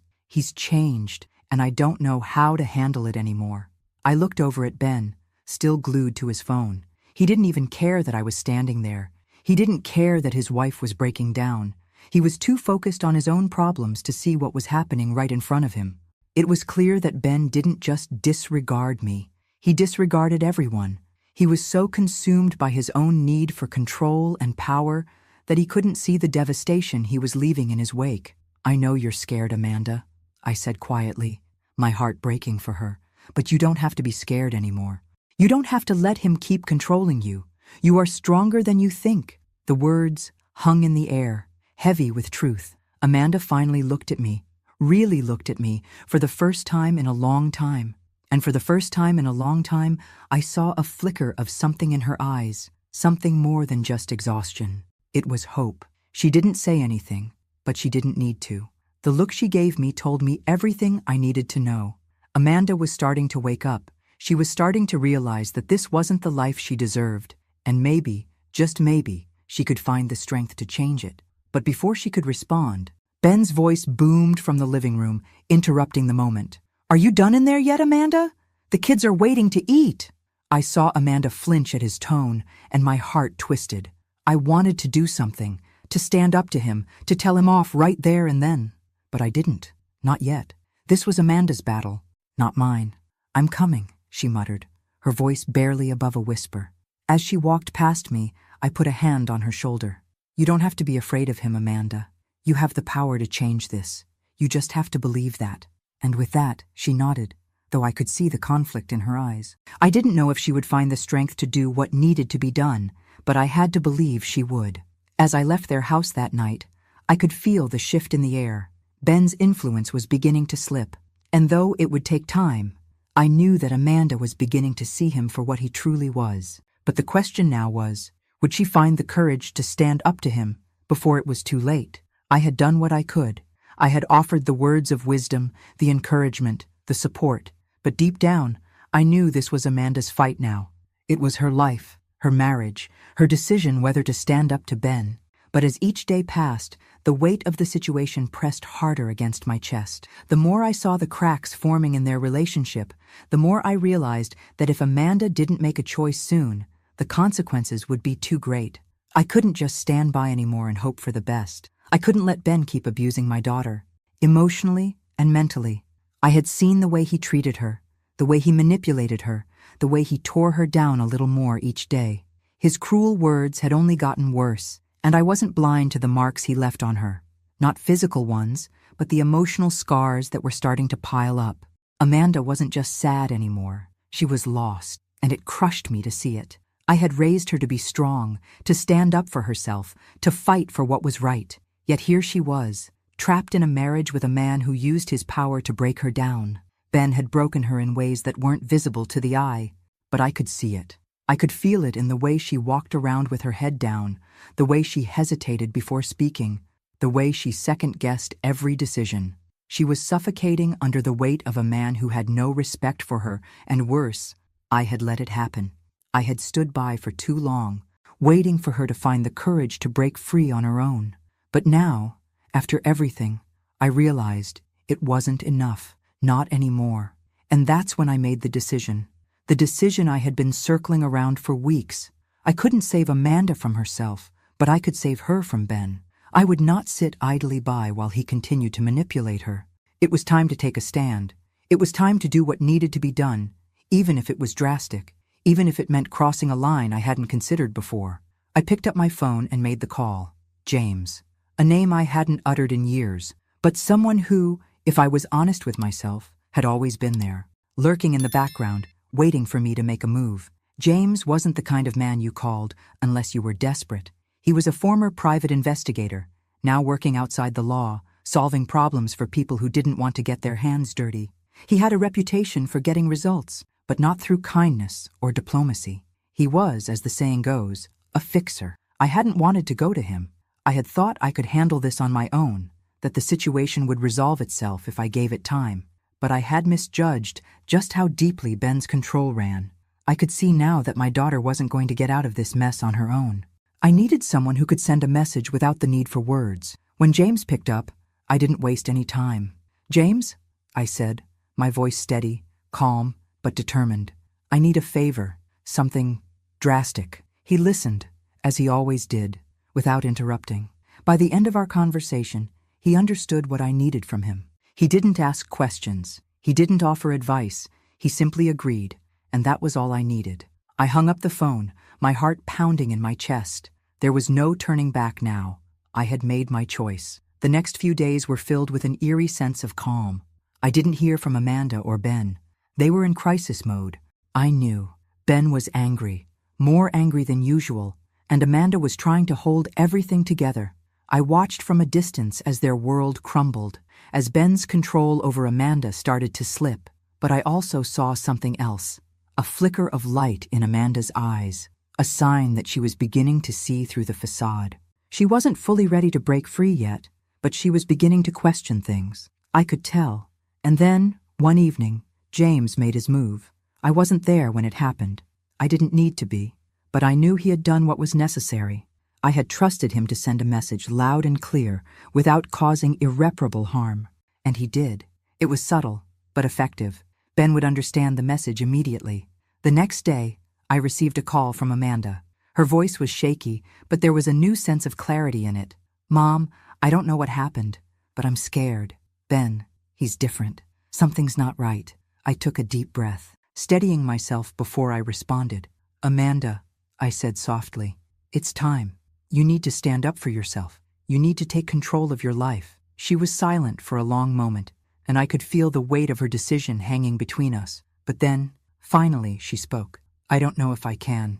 changed, and I don't know how to handle it anymore. I looked over at Ben, still glued to his phone. He didn't even care that I was standing there. He didn't care that his wife was breaking down. He was too focused on his own problems to see what was happening right in front of him. It was clear that Ben didn't just disregard me. He disregarded everyone. He was so consumed by his own need for control and power that he couldn't see the devastation he was leaving in his wake. "I know you're scared, Amanda," I said quietly, my heart breaking for her. "But you don't have to be scared anymore. You don't have to let him keep controlling you. You are stronger than you think." The words hung in the air, heavy with truth. Amanda finally looked at me, really looked at me, for the first time in a long time. And for the first time in a long time, I saw a flicker of something in her eyes, something more than just exhaustion. It was hope. She didn't say anything, but she didn't need to. The look she gave me told me everything I needed to know. Amanda was starting to wake up. She was starting to realize that this wasn't the life she deserved, and maybe, just maybe, she could find the strength to change it. But before she could respond, Ben's voice boomed from the living room, interrupting the moment. "Are you done in there yet, Amanda? The kids are waiting to eat." I saw Amanda flinch at his tone, and my heart twisted. I wanted to do something, to stand up to him, to tell him off right there and then. But I didn't. Not yet. This was Amanda's battle, not mine. "I'm coming," she muttered, her voice barely above a whisper. As she walked past me, I put a hand on her shoulder. "You don't have to be afraid of him, Amanda. You have the power to change this. You just have to believe that." And with that, she nodded, though I could see the conflict in her eyes. I didn't know if she would find the strength to do what needed to be done, but I had to believe she would. As I left their house that night, I could feel the shift in the air. Ben's influence was beginning to slip, and though it would take time, I knew that Amanda was beginning to see him for what he truly was. But the question now was, would she find the courage to stand up to him before it was too late? I had done what I could. I had offered the words of wisdom, the encouragement, the support. But deep down, I knew this was Amanda's fight now. It was her life, her marriage, her decision whether to stand up to Ben. But as each day passed, the weight of the situation pressed harder against my chest. The more I saw the cracks forming in their relationship, the more I realized that if Amanda didn't make a choice soon, the consequences would be too great. I couldn't just stand by anymore and hope for the best. I couldn't let Ben keep abusing my daughter, emotionally and mentally. I had seen the way he treated her, the way he manipulated her, the way he tore her down a little more each day. His cruel words had only gotten worse, and I wasn't blind to the marks he left on her. Not physical ones, but the emotional scars that were starting to pile up. Amanda wasn't just sad anymore. She was lost, and it crushed me to see it. I had raised her to be strong, to stand up for herself, to fight for what was right. Yet here she was, trapped in a marriage with a man who used his power to break her down. Ben had broken her in ways that weren't visible to the eye, but I could see it. I could feel it in the way she walked around with her head down, the way she hesitated before speaking, the way she second-guessed every decision. She was suffocating under the weight of a man who had no respect for her, and worse, I had let it happen. I had stood by for too long, waiting for her to find the courage to break free on her own. But now, after everything, I realized it wasn't enough, not anymore. And that's when I made the decision I had been circling around for weeks. I couldn't save Amanda from herself, but I could save her from Ben. I would not sit idly by while he continued to manipulate her. It was time to take a stand. It was time to do what needed to be done, even if it was drastic, even if it meant crossing a line I hadn't considered before. I picked up my phone and made the call. James. A name I hadn't uttered in years, but someone who, if I was honest with myself, had always been there, lurking in the background, waiting for me to make a move. James wasn't the kind of man you called unless you were desperate. He was a former private investigator, now working outside the law, solving problems for people who didn't want to get their hands dirty. He had a reputation for getting results, but not through kindness or diplomacy. He was, as the saying goes, a fixer. I hadn't wanted to go to him. I had thought I could handle this on my own, that the situation would resolve itself if I gave it time. But I had misjudged just how deeply Ben's control ran. I could see now that my daughter wasn't going to get out of this mess on her own. I needed someone who could send a message without the need for words. When James picked up, I didn't waste any time. "James," I said, my voice steady, calm, but determined. "I need a favor, something drastic." He listened, as he always did, without interrupting. By the end of our conversation, he understood what I needed from him. He didn't ask questions. He didn't offer advice. He simply agreed, and that was all I needed. I hung up the phone, my heart pounding in my chest. There was no turning back now. I had made my choice. The next few days were filled with an eerie sense of calm. I didn't hear from Amanda or Ben. They were in crisis mode. I knew. Ben was angry, more angry than usual, and Amanda was trying to hold everything together. I watched from a distance as their world crumbled, as Ben's control over Amanda started to slip. But I also saw something else, a flicker of light in Amanda's eyes, a sign that she was beginning to see through the facade. She wasn't fully ready to break free yet, but she was beginning to question things. I could tell. And then, one evening, James made his move. I wasn't there when it happened. I didn't need to be, but I knew he had done what was necessary. I had trusted him to send a message loud and clear, without causing irreparable harm. And he did. It was subtle, but effective. Ben would understand the message immediately. The next day, I received a call from Amanda. Her voice was shaky, but there was a new sense of clarity in it. "Mom, I don't know what happened, but I'm scared. Ben, he's different. Something's not right." I took a deep breath, steadying myself before I responded. "Amanda," I said softly, "it's time. You need to stand up for yourself. You need to take control of your life." She was silent for a long moment, and I could feel the weight of her decision hanging between us. But then, finally, she spoke. "I don't know if I can.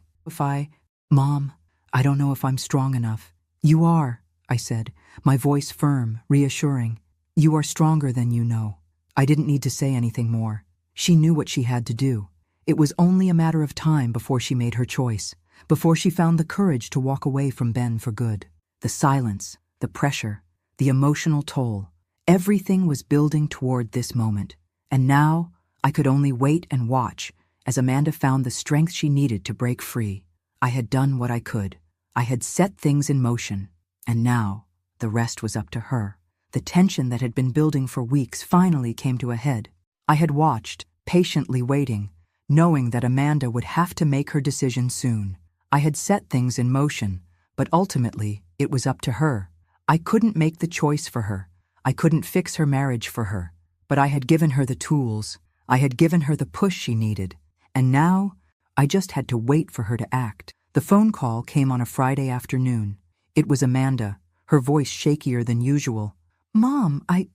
Mom, I don't know if I'm strong enough." "You are," I said, my voice firm, reassuring. "You are stronger than you know." I didn't need to say anything more. She knew what she had to do. It was only a matter of time before she made her choice, before she found the courage to walk away from Ben for good. The silence, the pressure, the emotional toll, everything was building toward this moment. And now, I could only wait and watch as Amanda found the strength she needed to break free. I had done what I could. I had set things in motion. And now, the rest was up to her. The tension that had been building for weeks finally came to a head. I had watched, patiently waiting, knowing that Amanda would have to make her decision soon. I had set things in motion, but ultimately, it was up to her. I couldn't make the choice for her. I couldn't fix her marriage for her. But I had given her the tools. I had given her the push she needed. And now, I just had to wait for her to act. The phone call came on a Friday afternoon. It was Amanda, her voice shakier than usual. "Mom, I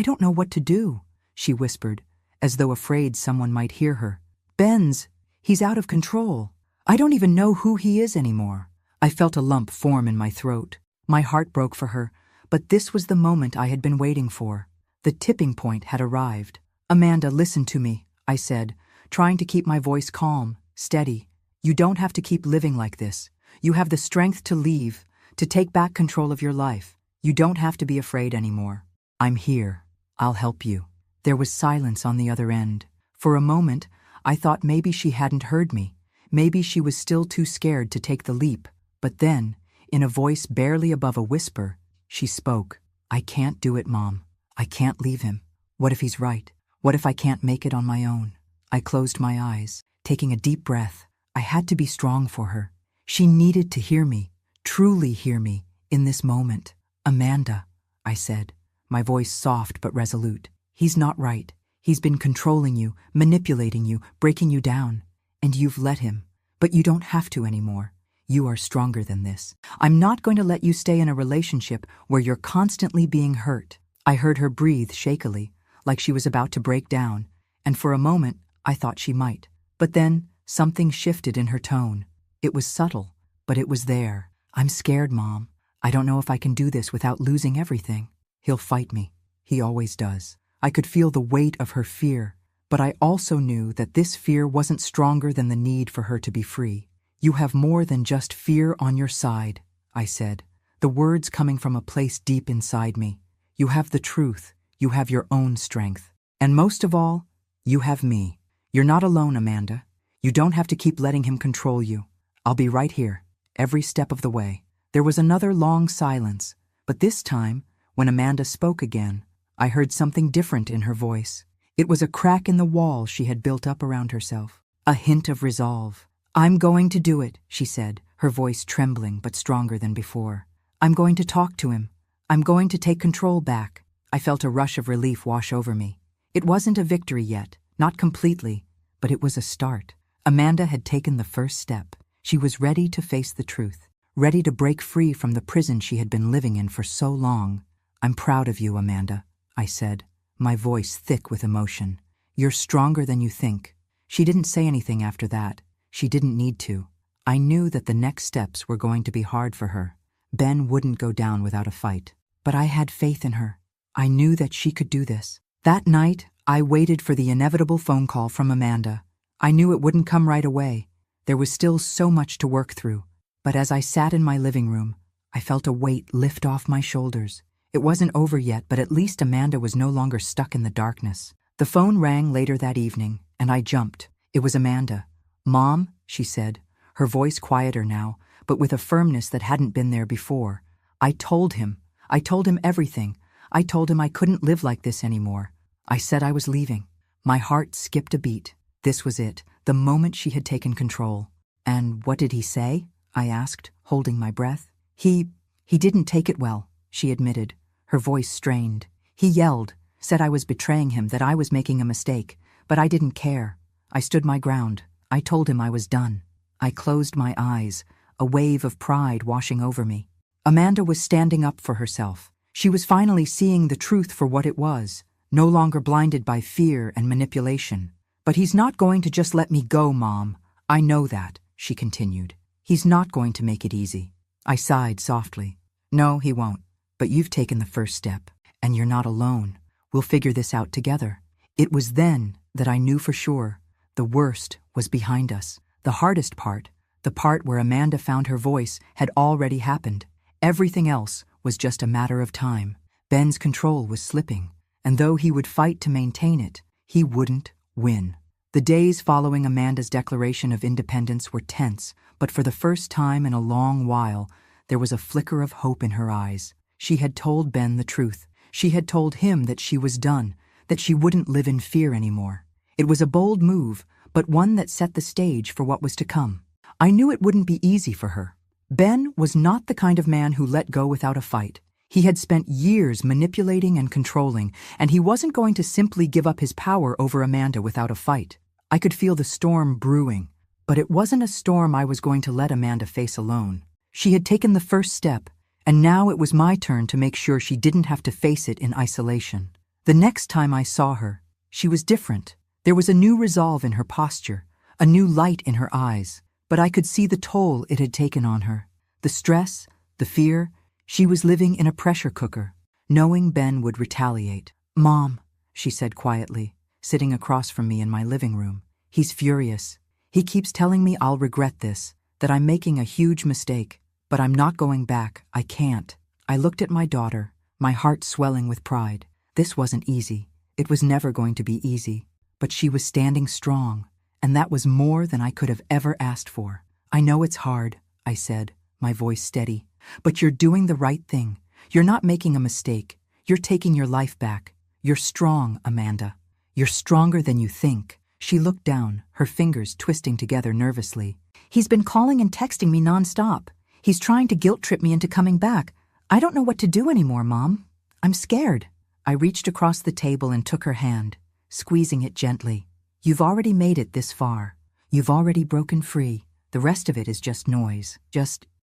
don't know what to do," she whispered, as though afraid someone might hear her. He's out of control. I don't even know who he is anymore." I felt a lump form in my throat. My heart broke for her, but this was the moment I had been waiting for. The tipping point had arrived. "Amanda, listen to me," I said, trying to keep my voice calm, steady. "You don't have to keep living like this. You have the strength to leave, to take back control of your life. You don't have to be afraid anymore. I'm here. I'll help you." There was silence on the other end. For a moment, I thought maybe she hadn't heard me. Maybe she was still too scared to take the leap. But then, in a voice barely above a whisper, she spoke. "I can't do it, Mom. I can't leave him. What if he's right? What if I can't make it on my own?" I closed my eyes, taking a deep breath. I had to be strong for her. She needed to hear me, truly hear me, in this moment. "Amanda," I said, my voice soft but resolute. "He's not right. He's been controlling you, manipulating you, breaking you down. And you've let him. But you don't have to anymore. You are stronger than this. I'm not going to let you stay in a relationship where you're constantly being hurt." I heard her breathe shakily, like she was about to break down, and for a moment, I thought she might. But then, something shifted in her tone. It was subtle, but it was there. "I'm scared, Mom. I don't know if I can do this without losing everything. He'll fight me. He always does." I could feel the weight of her fear, but I also knew that this fear wasn't stronger than the need for her to be free. "You have more than just fear on your side," I said, the words coming from a place deep inside me. "You have the truth. You have your own strength. And most of all, you have me. You're not alone, Amanda. You don't have to keep letting him control you. I'll be right here, every step of the way." There was another long silence, but this time, when Amanda spoke again, I heard something different in her voice. It was a crack in the wall she had built up around herself, a hint of resolve. "I'm going to do it," she said, her voice trembling but stronger than before. "I'm going to talk to him. I'm going to take control back." I felt a rush of relief wash over me. It wasn't a victory yet, not completely, but it was a start. Amanda had taken the first step. She was ready to face the truth, ready to break free from the prison she had been living in for so long. "I'm proud of you, Amanda," I said, my voice thick with emotion. "You're stronger than you think." She didn't say anything after that. She didn't need to. I knew that the next steps were going to be hard for her. Ben wouldn't go down without a fight. But I had faith in her. I knew that she could do this. That night, I waited for the inevitable phone call from Amanda. I knew it wouldn't come right away. There was still so much to work through. But as I sat in my living room, I felt a weight lift off my shoulders. It wasn't over yet, but at least Amanda was no longer stuck in the darkness. The phone rang later that evening, and I jumped. It was Amanda. "Mom," she said, her voice quieter now, but with a firmness that hadn't been there before. I told him everything. I told him I couldn't live like this anymore. I said I was leaving. My heart skipped a beat. This was it, the moment she had taken control. "And what did he say?" I asked, holding my breath. He didn't take it well," she admitted, her voice strained. "He yelled, said I was betraying him, that I was making a mistake, but I didn't care. I stood my ground. I told him I was done." I closed my eyes, a wave of pride washing over me. Amanda was standing up for herself. She was finally seeing the truth for what it was, no longer blinded by fear and manipulation. "But he's not going to just let me go, Mom. I know that," she continued. "He's not going to make it easy." I sighed softly. "No, he won't. But you've taken the first step, and you're not alone. We'll figure this out together." It was then that I knew for sure the worst was behind us. The hardest part, the part where Amanda found her voice, had already happened. Everything else was just a matter of time. Ben's control was slipping, and though he would fight to maintain it, he wouldn't win. The days following Amanda's declaration of independence were tense, but for the first time in a long while, there was a flicker of hope in her eyes. She had told Ben the truth. She had told him that she was done, that she wouldn't live in fear anymore. It was a bold move, but one that set the stage for what was to come. I knew it wouldn't be easy for her. Ben was not the kind of man who let go without a fight. He had spent years manipulating and controlling, and he wasn't going to simply give up his power over Amanda without a fight. I could feel the storm brewing, but it wasn't a storm I was going to let Amanda face alone. She had taken the first step, and now it was my turn to make sure she didn't have to face it in isolation. The next time I saw her, she was different. There was a new resolve in her posture, a new light in her eyes, but I could see the toll it had taken on her. The stress, the fear. She was living in a pressure cooker, knowing Ben would retaliate. "Mom," she said quietly, sitting across from me in my living room. "He's furious. He keeps telling me I'll regret this, that I'm making a huge mistake. But I'm not going back. I can't." I looked at my daughter, my heart swelling with pride. This wasn't easy. It was never going to be easy. But she was standing strong, and that was more than I could have ever asked for. "I know it's hard," I said, my voice steady. "But you're doing the right thing. You're not making a mistake. You're taking your life back. You're strong, Amanda. You're stronger than you think." She looked down, her fingers twisting together nervously. "He's been calling and texting me nonstop. He's trying to guilt-trip me into coming back. I don't know what to do anymore, Mom. I'm scared." I reached across the table and took her hand, squeezing it gently. "You've already made it this far. You've already broken free. The rest of it is just noise.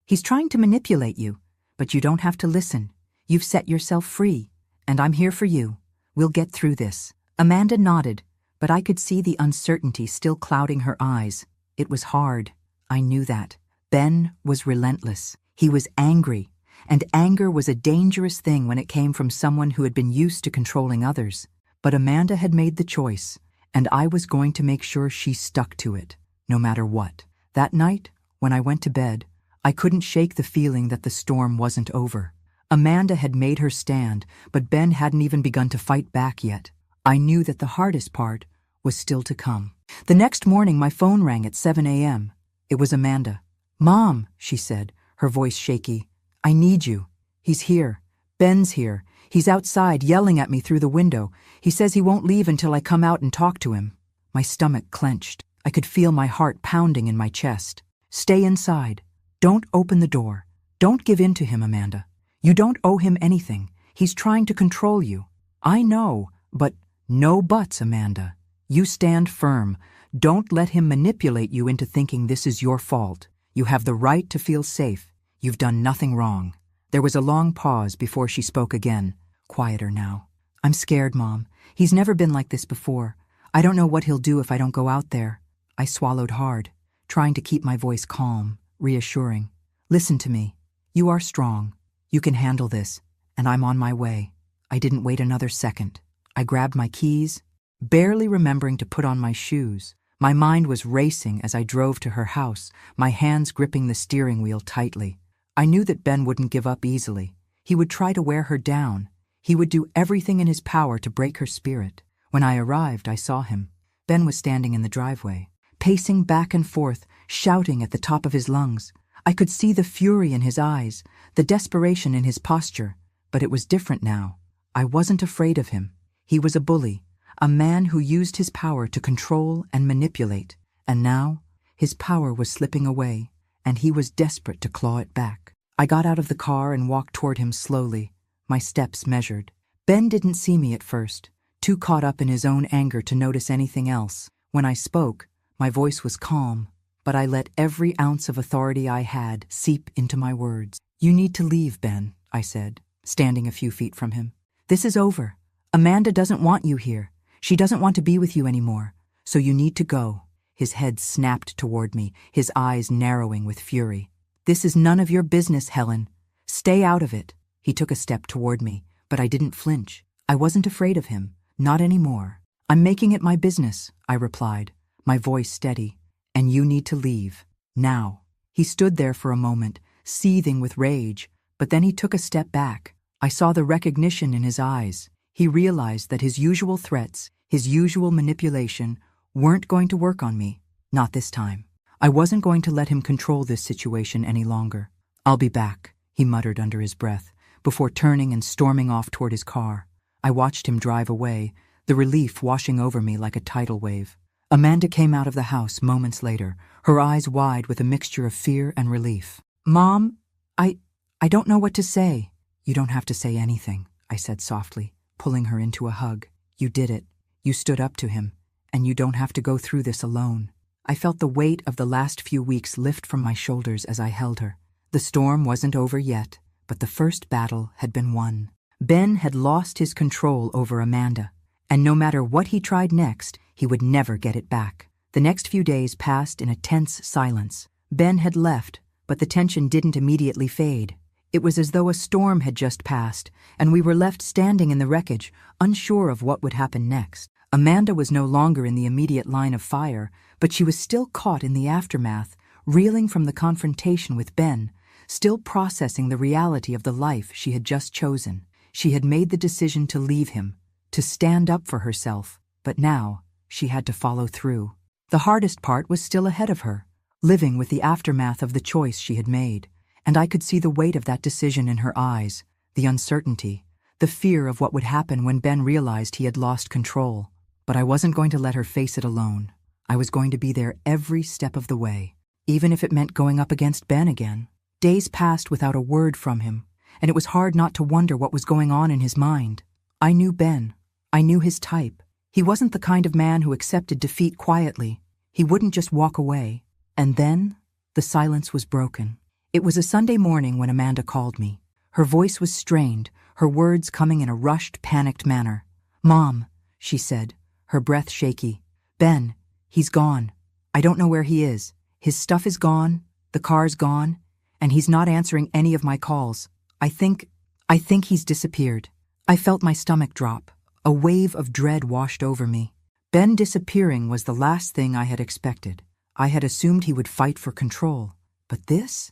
He's trying to manipulate you, but you don't have to listen. You've set yourself free, and I'm here for you. We'll get through this." Amanda nodded, but I could see the uncertainty still clouding her eyes. It was hard. I knew that. Ben was relentless. He was angry, and anger was a dangerous thing when it came from someone who had been used to controlling others. But Amanda had made the choice, and I was going to make sure she stuck to it, no matter what. That night, when I went to bed, I couldn't shake the feeling that the storm wasn't over. Amanda had made her stand, but Ben hadn't even begun to fight back yet. I knew that the hardest part was still to come. The next morning, my phone rang at 7 a.m. It was Amanda. "Mom," she said, her voice shaky, "I need you. He's here. Ben's here. He's outside yelling at me through the window. He says he won't leave until I come out and talk to him." My stomach clenched. I could feel my heart pounding in my chest. "Stay inside. Don't open the door. Don't give in to him, Amanda. You don't owe him anything. He's trying to control you." "I know, but..." "No buts, Amanda. You stand firm. Don't let him manipulate you into thinking this is your fault. You have the right to feel safe. You've done nothing wrong." There was a long pause before she spoke again, quieter now. "I'm scared, Mom. He's never been like this before. I don't know what he'll do if I don't go out there." I swallowed hard, trying to keep my voice calm, reassuring. "Listen to me. You are strong. You can handle this, and I'm on my way." I didn't wait another second. I grabbed my keys, barely remembering to put on my shoes. My mind was racing as I drove to her house, my hands gripping the steering wheel tightly. I knew that Ben wouldn't give up easily. He would try to wear her down. He would do everything in his power to break her spirit. When I arrived, I saw him. Ben was standing in the driveway, pacing back and forth, shouting at the top of his lungs. I could see the fury in his eyes, the desperation in his posture, but it was different now. I wasn't afraid of him. He was a bully, a man who used his power to control and manipulate, and now his power was slipping away, and he was desperate to claw it back. I got out of the car and walked toward him slowly, my steps measured. Ben didn't see me at first, too caught up in his own anger to notice anything else. When I spoke, my voice was calm, but I let every ounce of authority I had seep into my words. "You need to leave, Ben," I said, standing a few feet from him. "This is over. Amanda doesn't want you here. She doesn't want to be with you anymore, so you need to go." His head snapped toward me, his eyes narrowing with fury. "This is none of your business, Helen. Stay out of it." He took a step toward me, but I didn't flinch. I wasn't afraid of him, not anymore. "I'm making it my business," I replied, my voice steady. "And you need to leave. Now." He stood there for a moment, seething with rage, but then he took a step back. I saw the recognition in his eyes. He realized that his usual threats, his usual manipulation, weren't going to work on me. Not this time. I wasn't going to let him control this situation any longer. "I'll be back," he muttered under his breath, before turning and storming off toward his car. I watched him drive away, the relief washing over me like a tidal wave. Amanda came out of the house moments later, her eyes wide with a mixture of fear and relief. "Mom, I don't know what to say." "You don't have to say anything," I said softly, pulling her into a hug. "You did it. You stood up to him, and you don't have to go through this alone." I felt the weight of the last few weeks lift from my shoulders as I held her. The storm wasn't over yet, but the first battle had been won. Ben had lost his control over Amanda, and no matter what he tried next, he would never get it back. The next few days passed in a tense silence. Ben had left, but the tension didn't immediately fade. It was as though a storm had just passed, and we were left standing in the wreckage, unsure of what would happen next. Amanda was no longer in the immediate line of fire, but she was still caught in the aftermath, reeling from the confrontation with Ben, still processing the reality of the life she had just chosen. She had made the decision to leave him, to stand up for herself, but now she had to follow through. The hardest part was still ahead of her, living with the aftermath of the choice she had made, and I could see the weight of that decision in her eyes, the uncertainty, the fear of what would happen when Ben realized he had lost control. But I wasn't going to let her face it alone. I was going to be there every step of the way, even if it meant going up against Ben again. Days passed without a word from him, and it was hard not to wonder what was going on in his mind. I knew Ben. I knew his type. He wasn't the kind of man who accepted defeat quietly. He wouldn't just walk away. And then, the silence was broken. It was a Sunday morning when Amanda called me. Her voice was strained, her words coming in a rushed, panicked manner. "Mom," she said, her breath shaky. "Ben, he's gone. I don't know where he is. His stuff is gone, the car's gone, and he's not answering any of my calls. I think he's disappeared." I felt my stomach drop. A wave of dread washed over me. Ben disappearing was the last thing I had expected. I had assumed he would fight for control. But this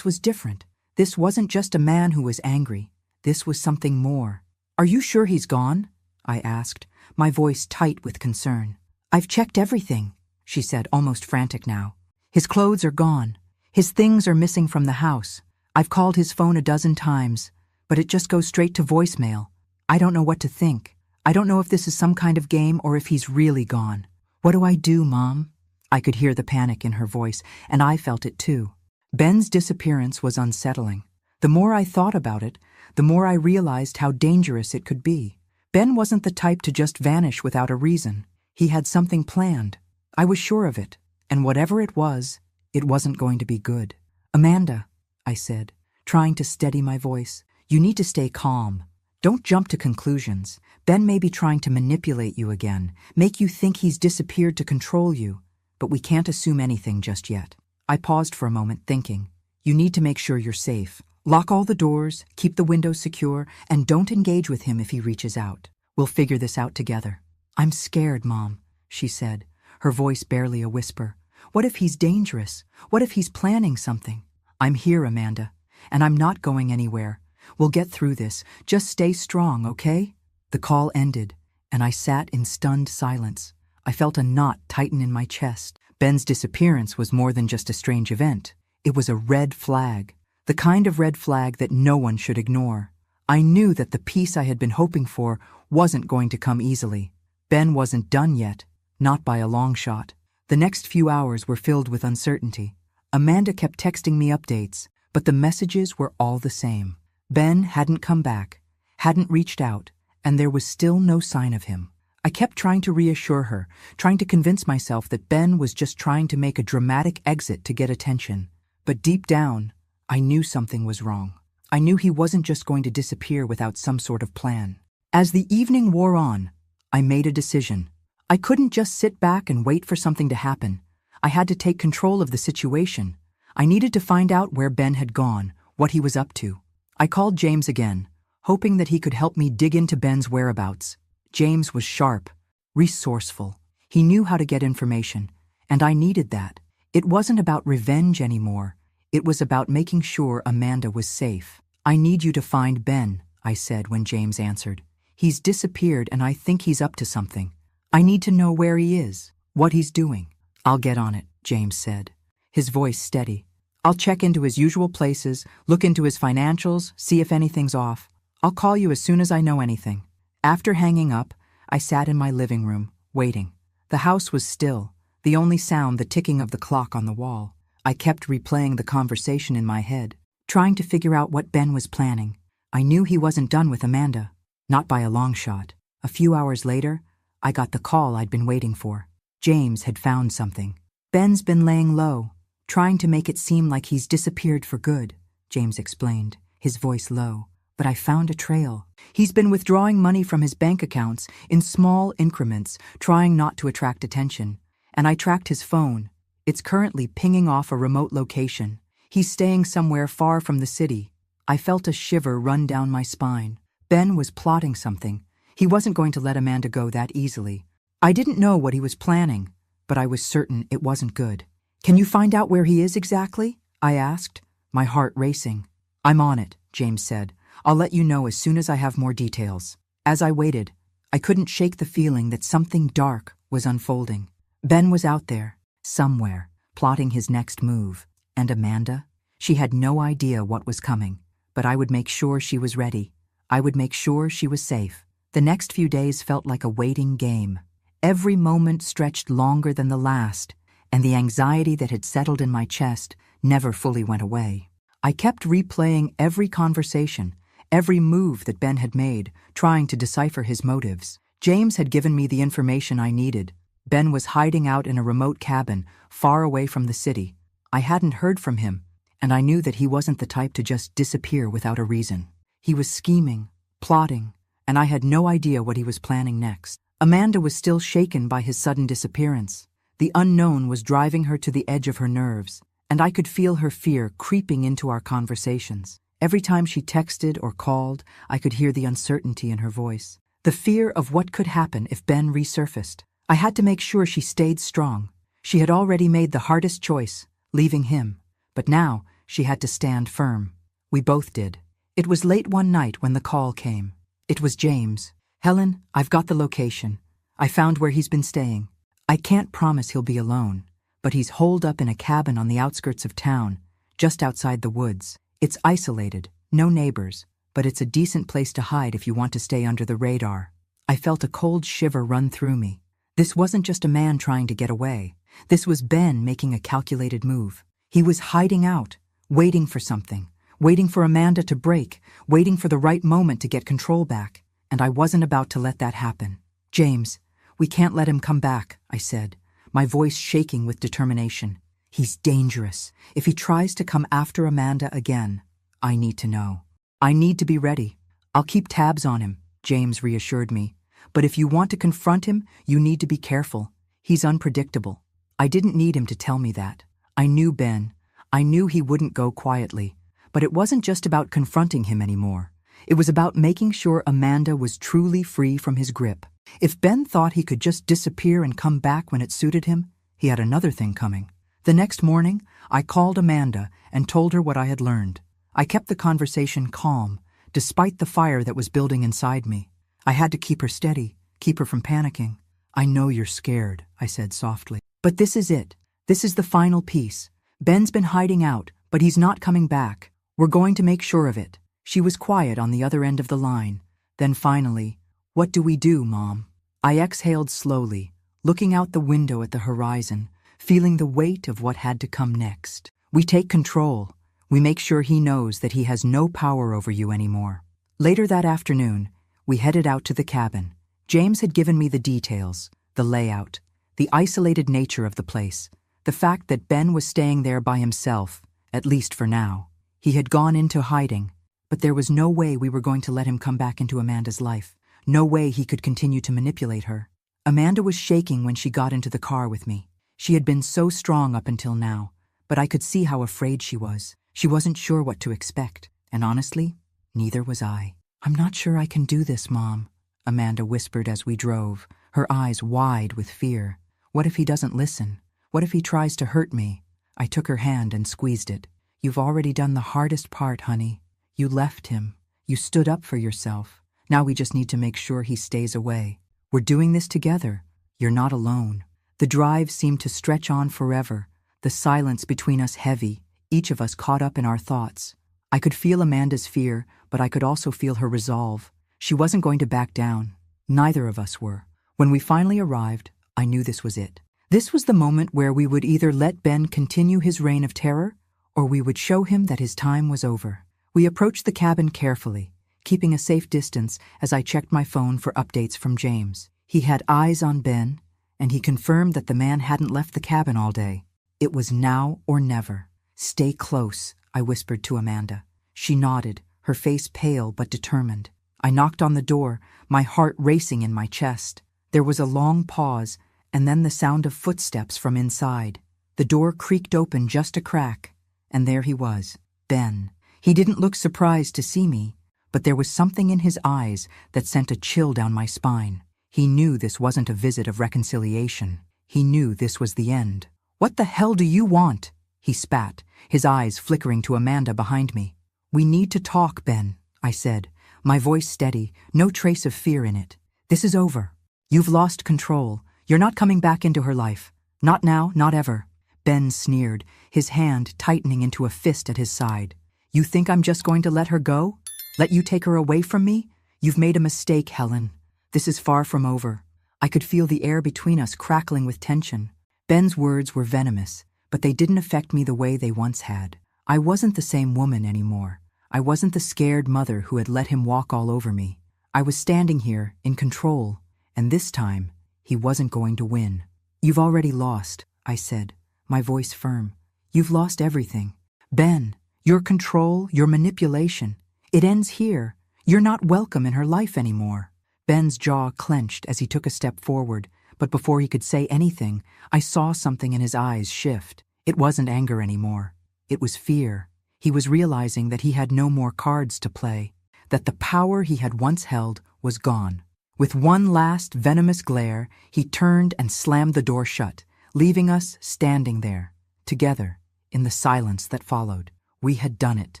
was different. This wasn't just a man who was angry. This was something more. "Are you sure he's gone?" I asked, my voice tight with concern. "I've checked everything," she said, almost frantic now. "His clothes are gone. His things are missing from the house. I've called his phone a dozen times, but it just goes straight to voicemail. I don't know what to think. I don't know if this is some kind of game or if he's really gone. What do I do, Mom?" I could hear the panic in her voice, and I felt it too. Ben's disappearance was unsettling. The more I thought about it, the more I realized how dangerous it could be. Ben wasn't the type to just vanish without a reason. He had something planned. I was sure of it, and whatever it wasn't going to be good. "Amanda," I said, trying to steady my voice. You need to stay calm. Don't jump to conclusions. Ben may be trying to manipulate you again, make you think he's disappeared to control you, but we can't assume anything just yet. I paused for a moment, thinking, you need to make sure you're safe. Lock all the doors, keep the windows secure, and don't engage with him if he reaches out. We'll figure this out together. I'm scared, Mom, she said, her voice barely a whisper. What if he's dangerous? What if he's planning something? I'm here, Amanda, and I'm not going anywhere. We'll get through this. Just stay strong, okay? The call ended, and I sat in stunned silence. I felt a knot tighten in my chest. Ben's disappearance was more than just a strange event. It was a red flag, the kind of red flag that no one should ignore. I knew that the peace I had been hoping for wasn't going to come easily. Ben wasn't done yet, not by a long shot. The next few hours were filled with uncertainty. Amanda kept texting me updates, but the messages were all the same. Ben hadn't come back, hadn't reached out, and there was still no sign of him. I kept trying to reassure her, trying to convince myself that Ben was just trying to make a dramatic exit to get attention. But deep down, I knew something was wrong. I knew he wasn't just going to disappear without some sort of plan. As the evening wore on, I made a decision. I couldn't just sit back and wait for something to happen. I had to take control of the situation. I needed to find out where Ben had gone, what he was up to. I called James again, hoping that he could help me dig into Ben's whereabouts. James was sharp, resourceful. He knew how to get information, and I needed that. It wasn't about revenge anymore. It was about making sure Amanda was safe. I need you to find Ben, I said when James answered. He's disappeared and I think he's up to something. I need to know where he is, what he's doing. I'll get on it, James said, his voice steady. I'll check into his usual places, look into his financials, see if anything's off. I'll call you as soon as I know anything. After hanging up, I sat in my living room, waiting. The house was still, the only sound the ticking of the clock on the wall. I kept replaying the conversation in my head, trying to figure out what Ben was planning. I knew he wasn't done with Amanda, not by a long shot. A few hours later, I got the call I'd been waiting for. James had found something. Ben's been laying low, trying to make it seem like he's disappeared for good, James explained, his voice low. But I found a trail. He's been withdrawing money from his bank accounts in small increments, trying not to attract attention. And I tracked his phone. It's currently pinging off a remote location. He's staying somewhere far from the city. I felt a shiver run down my spine. Ben was plotting something. He wasn't going to let Amanda go that easily. I didn't know what he was planning, but I was certain it wasn't good. Can you find out where he is exactly? I asked, my heart racing. I'm on it, James said. I'll let you know as soon as I have more details. As I waited, I couldn't shake the feeling that something dark was unfolding. Ben was out there, somewhere, plotting his next move. And Amanda? She had no idea what was coming, but I would make sure she was ready. I would make sure she was safe. The next few days felt like a waiting game. Every moment stretched longer than the last, and the anxiety that had settled in my chest never fully went away. I kept replaying every conversation, every move that Ben had made, trying to decipher his motives. James had given me the information I needed. Ben was hiding out in a remote cabin, far away from the city. I hadn't heard from him, and I knew that he wasn't the type to just disappear without a reason. He was scheming, plotting, and I had no idea what he was planning next. Amanda was still shaken by his sudden disappearance. The unknown was driving her to the edge of her nerves, and I could feel her fear creeping into our conversations. Every time she texted or called, I could hear the uncertainty in her voice. The fear of what could happen if Ben resurfaced. I had to make sure she stayed strong. She had already made the hardest choice, leaving him. But now, she had to stand firm. We both did. It was late one night when the call came. It was James. Helen, I've got the location. I found where he's been staying. I can't promise he'll be alone, but he's holed up in a cabin on the outskirts of town, just outside the woods. It's isolated, no neighbors, but it's a decent place to hide if you want to stay under the radar. I felt a cold shiver run through me. This wasn't just a man trying to get away. This was Ben making a calculated move. He was hiding out, waiting for something, waiting for Amanda to break, waiting for the right moment to get control back, and I wasn't about to let that happen. James, we can't let him come back, I said, my voice shaking with determination. He's dangerous. If he tries to come after Amanda again, I need to know. I need to be ready. I'll keep tabs on him, James reassured me. But if you want to confront him, you need to be careful. He's unpredictable. I didn't need him to tell me that. I knew Ben. I knew he wouldn't go quietly. But it wasn't just about confronting him anymore. It was about making sure Amanda was truly free from his grip. If Ben thought he could just disappear and come back when it suited him, he had another thing coming. The next morning, I called Amanda and told her what I had learned. I kept the conversation calm, despite the fire that was building inside me. I had to keep her steady, keep her from panicking. I know you're scared, I said softly. But this is it. This is the final piece. Ben's been hiding out, but he's not coming back. We're going to make sure of it. She was quiet on the other end of the line. Then finally, what do we do, Mom? I exhaled slowly, looking out the window at the horizon, feeling the weight of what had to come next. We take control. We make sure he knows that he has no power over you anymore. Later that afternoon, we headed out to the cabin. James had given me the details, the layout, the isolated nature of the place, the fact that Ben was staying there by himself, at least for now. He had gone into hiding, but there was no way we were going to let him come back into Amanda's life. No way he could continue to manipulate her. Amanda was shaking when she got into the car with me. She had been so strong up until now, but I could see how afraid she was. She wasn't sure what to expect, and honestly, neither was I. I'm not sure I can do this, Mom, Amanda whispered as we drove, her eyes wide with fear. What if he doesn't listen? What if he tries to hurt me? I took her hand and squeezed it. You've already done the hardest part, honey. You left him. You stood up for yourself. Now we just need to make sure he stays away. We're doing this together. You're not alone. The drive seemed to stretch on forever, the silence between us heavy, each of us caught up in our thoughts. I could feel Amanda's fear, but I could also feel her resolve. She wasn't going to back down. Neither of us were. When we finally arrived, I knew this was it. This was the moment where we would either let Ben continue his reign of terror, or we would show him that his time was over. We approached the cabin carefully, keeping a safe distance as I checked my phone for updates from James. He had eyes on Ben, and he confirmed that the man hadn't left the cabin all day. It was now or never. Stay close, I whispered to Amanda. She nodded, her face pale but determined. I knocked on the door, my heart racing in my chest. There was a long pause, and then the sound of footsteps from inside. The door creaked open just a crack, and there he was, Ben. He didn't look surprised to see me, but there was something in his eyes that sent a chill down my spine. He knew this wasn't a visit of reconciliation. He knew this was the end. What the hell do you want? He spat, his eyes flickering to Amanda behind me. We need to talk, Ben, I said, my voice steady, no trace of fear in it. This is over. You've lost control. You're not coming back into her life. Not now, not ever. Ben sneered, his hand tightening into a fist at his side. You think I'm just going to let her go? Let you take her away from me? You've made a mistake, Helen. This is far from over. I could feel the air between us crackling with tension. Ben's words were venomous, but they didn't affect me the way they once had. I wasn't the same woman anymore. I wasn't the scared mother who had let him walk all over me. I was standing here, in control, and this time, he wasn't going to win. You've already lost, I said, my voice firm. You've lost everything. Ben, your control, your manipulation. It ends here. You're not welcome in her life anymore. Ben's jaw clenched as he took a step forward, but before he could say anything, I saw something in his eyes shift. It wasn't anger anymore. It was fear. He was realizing that he had no more cards to play, that the power he had once held was gone. With one last venomous glare, he turned and slammed the door shut, leaving us standing there, together, in the silence that followed. We had done it.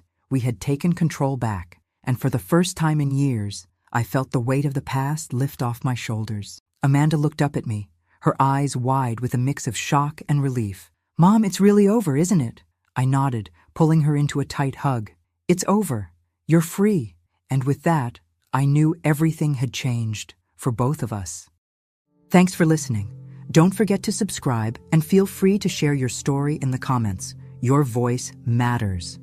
We had taken control back, and for the first time in years, I felt the weight of the past lift off my shoulders. Amanda looked up at me, her eyes wide with a mix of shock and relief. Mom, it's really over, isn't it? I nodded, pulling her into a tight hug. It's over. You're free. And with that, I knew everything had changed for both of us. Thanks for listening. Don't forget to subscribe and feel free to share your story in the comments. Your voice matters.